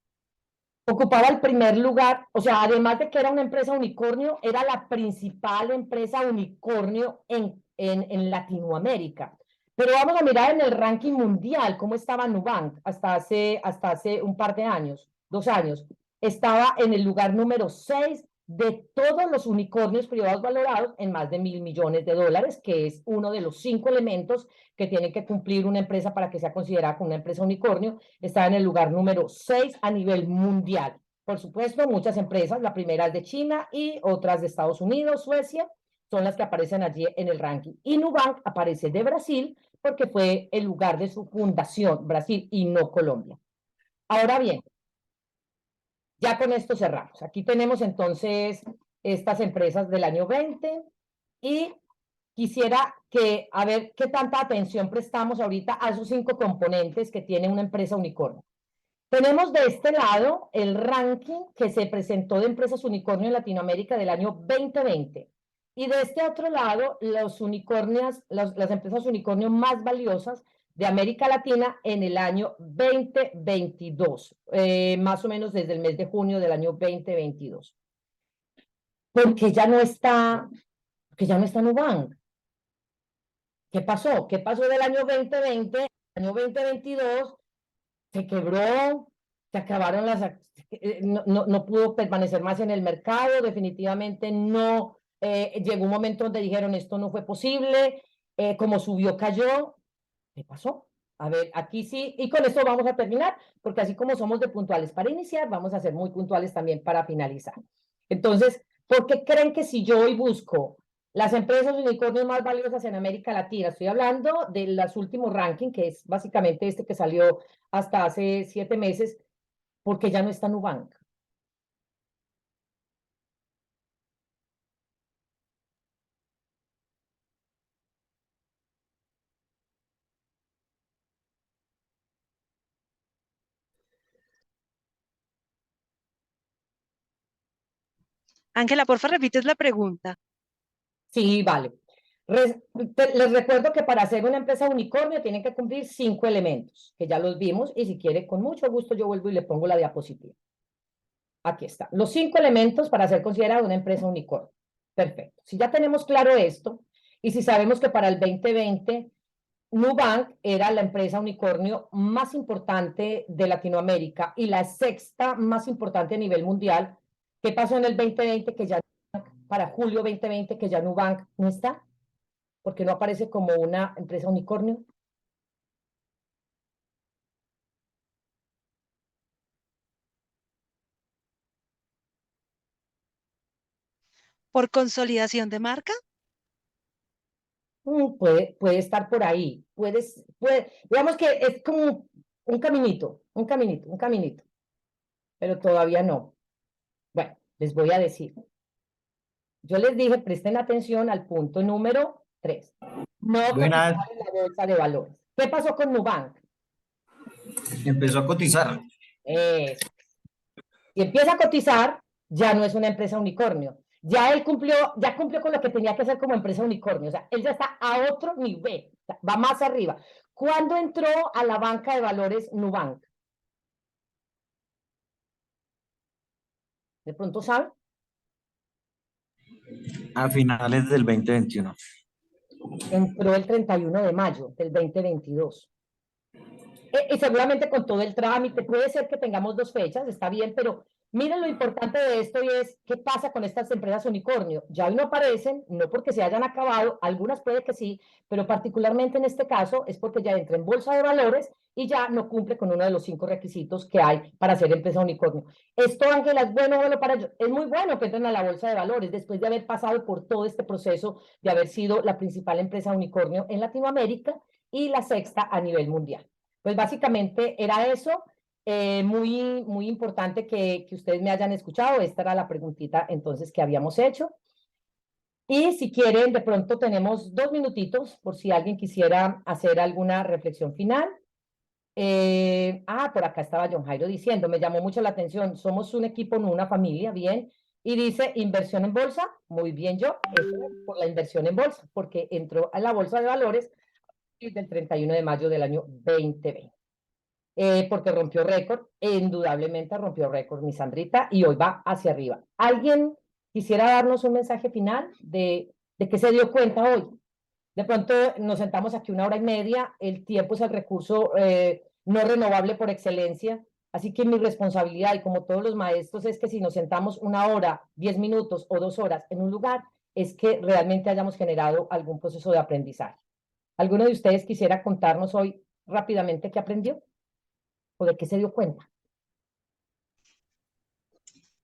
Ocupaba el primer lugar, o sea, además de que era una empresa unicornio, era la principal empresa unicornio en Latinoamérica. Pero vamos a mirar en el ranking mundial cómo estaba Nubank hasta hace un par de años, 2 años. Estaba en el lugar número 6 de todos los unicornios privados valorados en más de $1.000 millones, que es uno de los 5 elementos que tiene que cumplir una empresa para que sea considerada como una empresa unicornio. Está en el lugar número 6 a nivel mundial. Por supuesto, muchas empresas, la primera es de China y otras de Estados Unidos, Suecia, son las que aparecen allí en el ranking. Y Nubank aparece de Brasil porque fue el lugar de su fundación, Brasil y no Colombia. Ahora bien, ya con esto cerramos. Aquí tenemos entonces estas empresas del año 20 y quisiera a ver qué tanta atención prestamos ahorita a esos 5 componentes que tiene una empresa unicornio. Tenemos de este lado el ranking que se presentó de empresas unicornio en Latinoamérica del año 2020. Y de este otro lado, las empresas unicornio más valiosas de América Latina en el año 2022, más o menos desde el mes de junio del año 2022. Porque ya no está Nubank. ¿Qué pasó? ¿Qué pasó del año 2020 al año 2022? Se quebró, se acabaron no pudo permanecer más en el mercado, definitivamente no, llegó un momento donde dijeron esto no fue posible, como subió, cayó. ¿Qué pasó? A ver, aquí sí, y con esto vamos a terminar, porque así como somos de puntuales para iniciar, vamos a ser muy puntuales también para finalizar. Entonces, ¿por qué creen que si yo hoy busco las empresas unicornios más valiosas en América Latina? Estoy hablando de los últimos rankings, que es básicamente este que salió hasta hace 7 meses, porque ya no está Nubank. Ángela, porfa, repites la pregunta. Sí, vale. Les recuerdo que para ser una empresa unicornio tienen que cumplir 5 elementos, que ya los vimos, y si quiere, con mucho gusto yo vuelvo y le pongo la diapositiva. Aquí está. Los 5 elementos para ser considerada una empresa unicornio. Perfecto. Si ya tenemos claro esto, y si sabemos que para el 2020 Nubank era la empresa unicornio más importante de Latinoamérica y la 6ª más importante a nivel mundial, ¿qué pasó en el 2020 que ya, para julio 2020, que ya Nubank no está? Porque no aparece como una empresa unicornio. ¿Por consolidación de marca? Puede estar por ahí. Digamos que es como un caminito, pero todavía no. Bueno, les voy a decir. Yo les dije, presten atención al punto número 3. No Buenas. cotizar en la bolsa de valores. ¿Qué pasó con Nubank? Empezó a cotizar. Si empieza a cotizar, ya no es una empresa unicornio. Ya cumplió con lo que tenía que hacer como empresa unicornio. O sea, él ya está a otro nivel. va más arriba. ¿Cuándo entró a la banca de valores Nubank? ¿De pronto sabe? A finales del 2021. Entró el 31 de mayo del 2022. Y seguramente con todo el trámite, puede ser que tengamos 2 fechas, está bien, pero miren lo importante de esto y es qué pasa con estas empresas unicornio. Ya hoy no aparecen, no porque se hayan acabado, algunas puede que sí, pero particularmente en este caso es porque ya entra en bolsa de valores y ya no cumple con uno de los 5 requisitos que hay para ser empresa unicornio. Esto, Ángela, ¿es bueno o bueno para ellos? Es muy bueno que entren a la bolsa de valores después de haber pasado por todo este proceso de haber sido la principal empresa unicornio en Latinoamérica y la 6ª a nivel mundial. Pues básicamente era eso, muy importante que ustedes me hayan escuchado, esta era la preguntita entonces que habíamos hecho. Y si quieren, de pronto tenemos 2 minutitos por si alguien quisiera hacer alguna reflexión final. Por acá estaba John Jairo diciendo, me llamó mucho la atención, somos un equipo, no una familia, bien. Y dice, inversión en bolsa, muy bien yo, eso es por la inversión en bolsa, porque entró a la bolsa de valores del 31 de mayo del año 2020. Porque rompió récord, indudablemente rompió récord, mi Sandrita, y hoy va hacia arriba. ¿Alguien quisiera darnos un mensaje final de qué se dio cuenta hoy? De pronto nos sentamos aquí 1 hora y media, el tiempo es el recurso no renovable por excelencia, así que mi responsabilidad, y como todos los maestros, es que si nos sentamos 1 hora, 10 minutos o 2 horas en un lugar, es que realmente hayamos generado algún proceso de aprendizaje. ¿Alguno de ustedes quisiera contarnos hoy rápidamente qué aprendió? ¿O de qué se dio cuenta?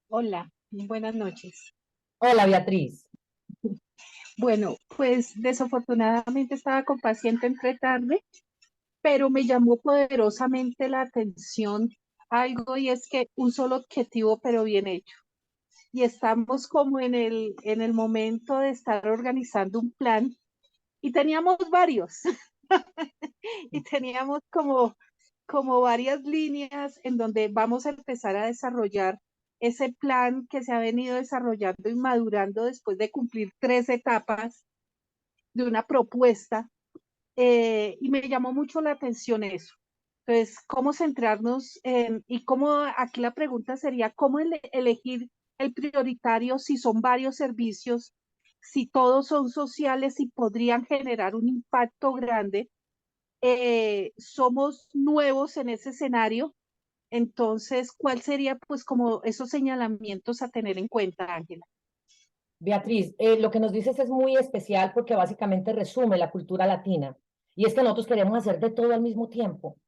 Hola, buenas noches. Hola, Beatriz. Bueno, pues desafortunadamente estaba con paciente entre tarde, pero me llamó poderosamente la atención algo y es que un solo objetivo pero bien hecho. Y estamos como en el momento de estar organizando un plan y teníamos varios y teníamos como varias líneas en donde vamos a empezar a desarrollar ese plan que se ha venido desarrollando y madurando después de cumplir 3 etapas de una propuesta, y me llamó mucho la atención eso. Entonces, ¿cómo centrarnos y cómo, aquí la pregunta sería, cómo elegir el prioritario si son varios servicios, si todos son sociales y podrían generar un impacto grande? Somos nuevos en ese escenario, entonces, ¿cuál sería pues como esos señalamientos a tener en cuenta, Ángela? Beatriz, lo que nos dices es muy especial porque básicamente resume la cultura latina. Y es que nosotros queremos hacer de todo al mismo tiempo.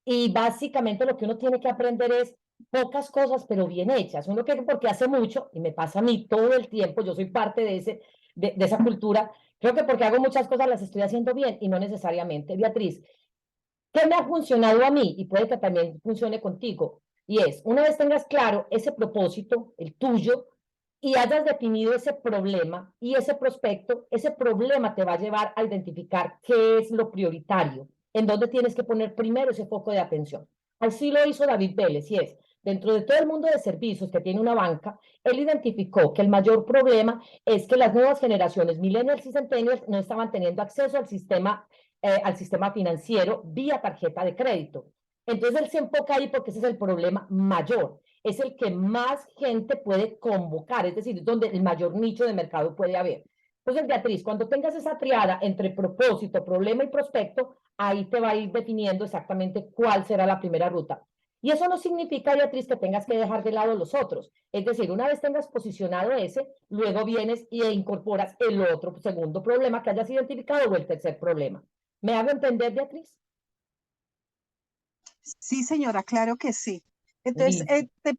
Y básicamente lo que uno tiene que aprender es pocas cosas, pero bien hechas. Uno que porque hace mucho, y me pasa a mí todo el tiempo, yo soy parte de esa cultura, creo que porque hago muchas cosas las estoy haciendo bien y no necesariamente. Beatriz, ¿qué me ha funcionado a mí? Y puede que también funcione contigo. Y es, una vez tengas claro ese propósito, el tuyo, y hayas definido ese problema y ese prospecto, ese problema te va a llevar a identificar qué es lo prioritario, en dónde tienes que poner primero ese foco de atención. Así lo hizo David Vélez, y es, dentro de todo el mundo de servicios que tiene una banca, él identificó que el mayor problema es que las nuevas generaciones, millennials y centennials, no estaban teniendo acceso al sistema financiero vía tarjeta de crédito. Entonces él se enfoca ahí porque ese es el problema mayor, es el que más gente puede convocar, es decir, es donde el mayor nicho de mercado puede haber. Entonces, Beatriz, cuando tengas esa triada entre propósito, problema y prospecto, ahí te va a ir definiendo exactamente cuál será la primera ruta. Y eso no significa, Beatriz, que tengas que dejar de lado los otros. Es decir, una vez tengas posicionado ese, luego vienes e incorporas el otro segundo problema que hayas identificado o el tercer problema. ¿Me hago entender, Beatriz? Sí, señora, claro que sí. Entonces, te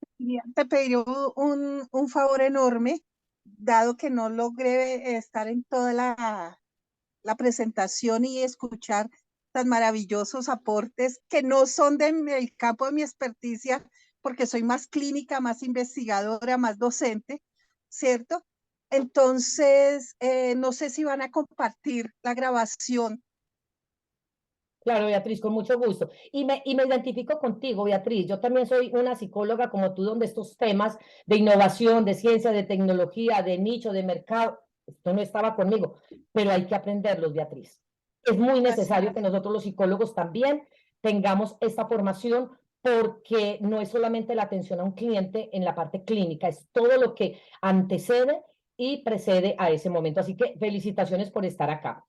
pediría un favor enorme, dado que no logré estar en toda la presentación y escuchar tan maravillosos aportes que no son del campo de mi experticia, porque soy más clínica, más investigadora, más docente, ¿cierto? Entonces, no sé si van a compartir la grabación. Claro, Beatriz, con mucho gusto. Y me identifico contigo, Beatriz. Yo también soy una psicóloga como tú, donde estos temas de innovación, de ciencia, de tecnología, de nicho, de mercado, esto no estaba conmigo, pero hay que aprenderlos, Beatriz. Es muy necesario que nosotros los psicólogos también tengamos esta formación porque no es solamente la atención a un cliente en la parte clínica, es todo lo que antecede y precede a ese momento. Así que felicitaciones por estar acá.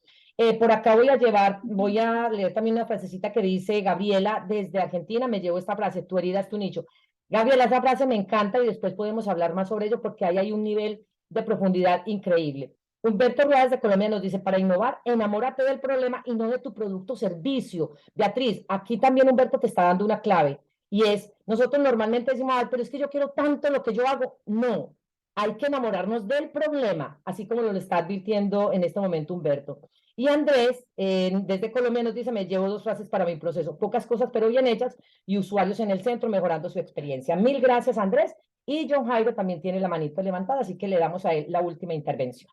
Por acá voy a leer también una frasecita que dice Gabriela desde Argentina, me llevo esta frase, tu herida es tu nicho. Gabriela, esa frase me encanta y después podemos hablar más sobre ello porque ahí hay un nivel de profundidad increíble. Humberto Ruedas de Colombia nos dice, para innovar, enamórate del problema y no de tu producto o servicio. Beatriz, aquí también Humberto te está dando una clave y es, nosotros normalmente decimos, ay, pero es que yo quiero tanto lo que yo hago. No, hay que enamorarnos del problema, así como lo está advirtiendo en este momento Humberto. Y Andrés, desde Colombia, nos dice, me llevo 2 frases para mi proceso, pocas cosas pero bien hechas y usuarios en el centro mejorando su experiencia. Mil gracias, Andrés. Y John Jairo también tiene la manito levantada, así que le damos a él la última intervención.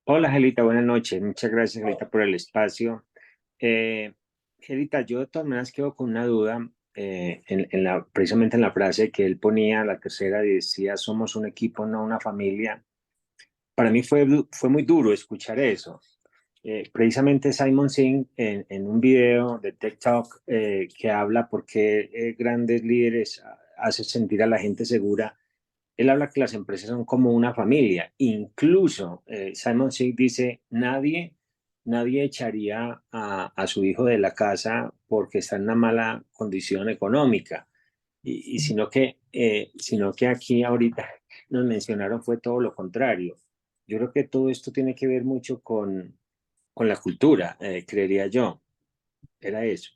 Hola, Angelita, buenas noches. Muchas gracias, Angelita, por el espacio. Angelita, yo de todas maneras quedo con una duda precisamente en la frase que él ponía, la tercera, y decía, somos un equipo, no una familia. Para mí fue muy duro escuchar eso. Precisamente Simon Singh en un video de TikTok que habla por qué grandes líderes hacen sentir a la gente segura. Él habla que las empresas son como una familia. Incluso Simon Singh dice, nadie echaría a su hijo de la casa porque está en una mala condición económica. Sino que aquí ahorita nos mencionaron fue todo lo contrario. Yo creo que todo esto tiene que ver mucho con la cultura, creería yo. Era eso.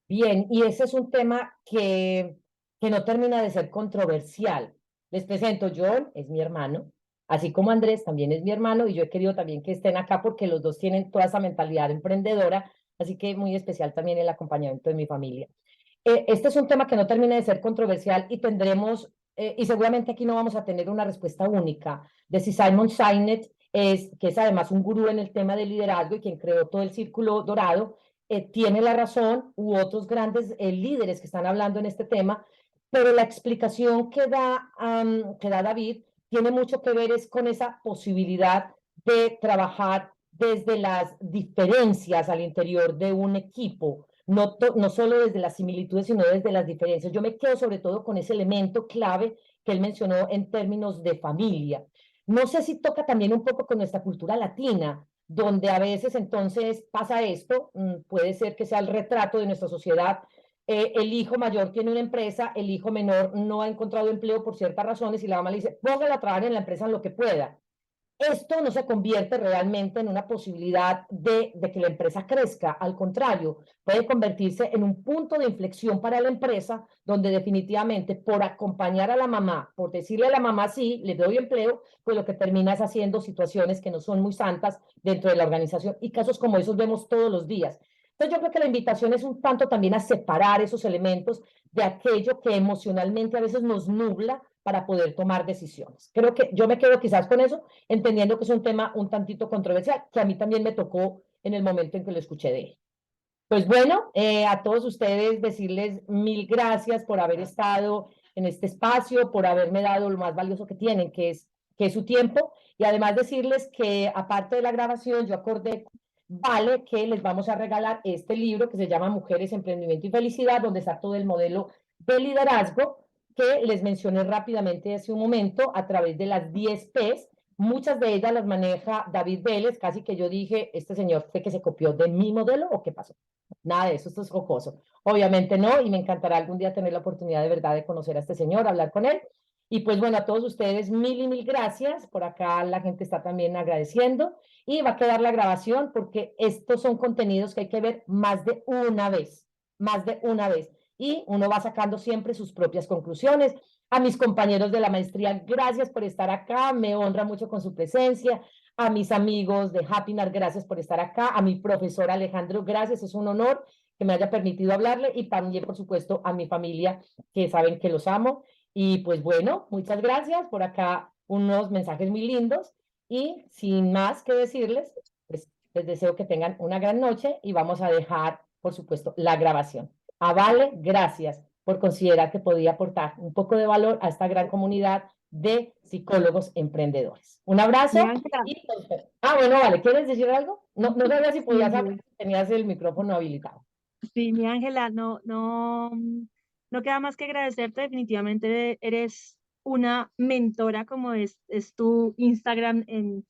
Bien, y ese es un tema que no termina de ser controversial. Les presento, John es mi hermano, así como Andrés también es mi hermano, y yo he querido también que estén acá porque los dos tienen toda esa mentalidad emprendedora, así que muy especial también el acompañamiento de mi familia. Este es un tema que no termina de ser controversial y tendremos, y seguramente aquí no vamos a tener una respuesta única de si Simon Sinek que es además un gurú en el tema del liderazgo y quien creó todo el Círculo Dorado, tiene la razón, u otros grandes líderes que están hablando en este tema, pero la explicación que da David tiene mucho que ver es con esa posibilidad de trabajar desde las diferencias al interior de un equipo, no solo desde las similitudes, sino desde las diferencias. Yo me quedo sobre todo con ese elemento clave que él mencionó en términos de familia. No sé si toca también un poco con nuestra cultura latina, donde a veces entonces pasa esto, puede ser que sea el retrato de nuestra sociedad. El hijo mayor tiene una empresa, el hijo menor no ha encontrado empleo por ciertas razones y la mamá le dice, póngala a trabajar en la empresa en lo que pueda. Esto no se convierte realmente en una posibilidad de que la empresa crezca, al contrario, puede convertirse en un punto de inflexión para la empresa, donde definitivamente por acompañar a la mamá, por decirle a la mamá sí, le doy empleo, pues lo que termina es haciendo situaciones que no son muy santas dentro de la organización y casos como esos vemos todos los días. Entonces yo creo que la invitación es un tanto también a separar esos elementos de aquello que emocionalmente a veces nos nubla para poder tomar decisiones. Creo que yo me quedo quizás con eso, entendiendo que es un tema un tantito controversial, que a mí también me tocó en el momento en que lo escuché de él. Pues bueno, a todos ustedes decirles mil gracias por haber estado en este espacio, por haberme dado lo más valioso que tienen, que es su tiempo, y además decirles que aparte de la grabación, yo acordé, vale, que les vamos a regalar este libro que se llama Mujeres, Emprendimiento y Felicidad, donde está todo el modelo de liderazgo que les mencioné rápidamente hace un momento a través de las 10 P's. Muchas de ellas las maneja David Vélez, casi que yo dije, este señor fue que se copió de mi modelo o qué pasó. Nada de eso, esto es jocoso. Obviamente no, y me encantará algún día tener la oportunidad de verdad de conocer a este señor, hablar con él. Y pues bueno, a todos ustedes mil y mil gracias. Por acá la gente está también agradeciendo y va a quedar la grabación porque estos son contenidos que hay que ver más de una vez, más de una vez. Y uno va sacando siempre sus propias conclusiones. A mis compañeros de la maestría, gracias por estar acá, me honra mucho con su presencia. A mis amigos de Happinar, gracias por estar acá. A mi profesor Alejandro, gracias, es un honor que me haya permitido hablarle. Y también, por supuesto, a mi familia, que saben que los amo. Y pues bueno, muchas gracias. Por acá unos mensajes muy lindos. Y sin más que decirles, pues les deseo que tengan una gran noche y vamos a dejar, por supuesto, la grabación. A Vale, gracias por considerar que podía aportar un poco de valor a esta gran comunidad de psicólogos emprendedores. Un abrazo. Y bueno, vale, ¿quieres decir algo? No sabía si podías hablar, tenías el micrófono habilitado. Sí, mi Ángela, no queda más que agradecerte. Definitivamente eres una mentora, como es tu Instagram en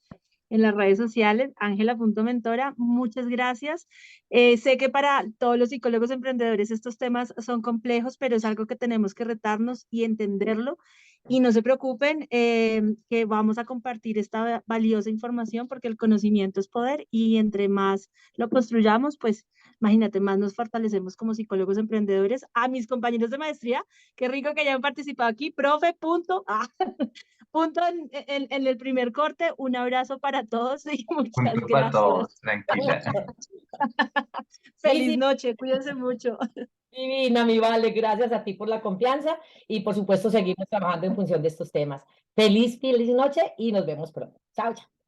las redes sociales, Ángela.mentora. Muchas gracias. Sé que para todos los psicólogos emprendedores estos temas son complejos, pero es algo que tenemos que retarnos y entenderlo. Y no se preocupen, que vamos a compartir esta valiosa información, porque el conocimiento es poder, y entre más lo construyamos, pues imagínate, más nos fortalecemos como psicólogos emprendedores. A mis compañeros de maestría, qué rico que hayan participado aquí, profe, punto en el primer corte. Un abrazo para todos y muchas Punto gracias. para todos, tranquila. Feliz noche, cuídense mucho. Divina, mi Vale, gracias a ti por la confianza y por supuesto seguimos trabajando en función de estos temas. Feliz noche y nos vemos pronto. Chao, chao.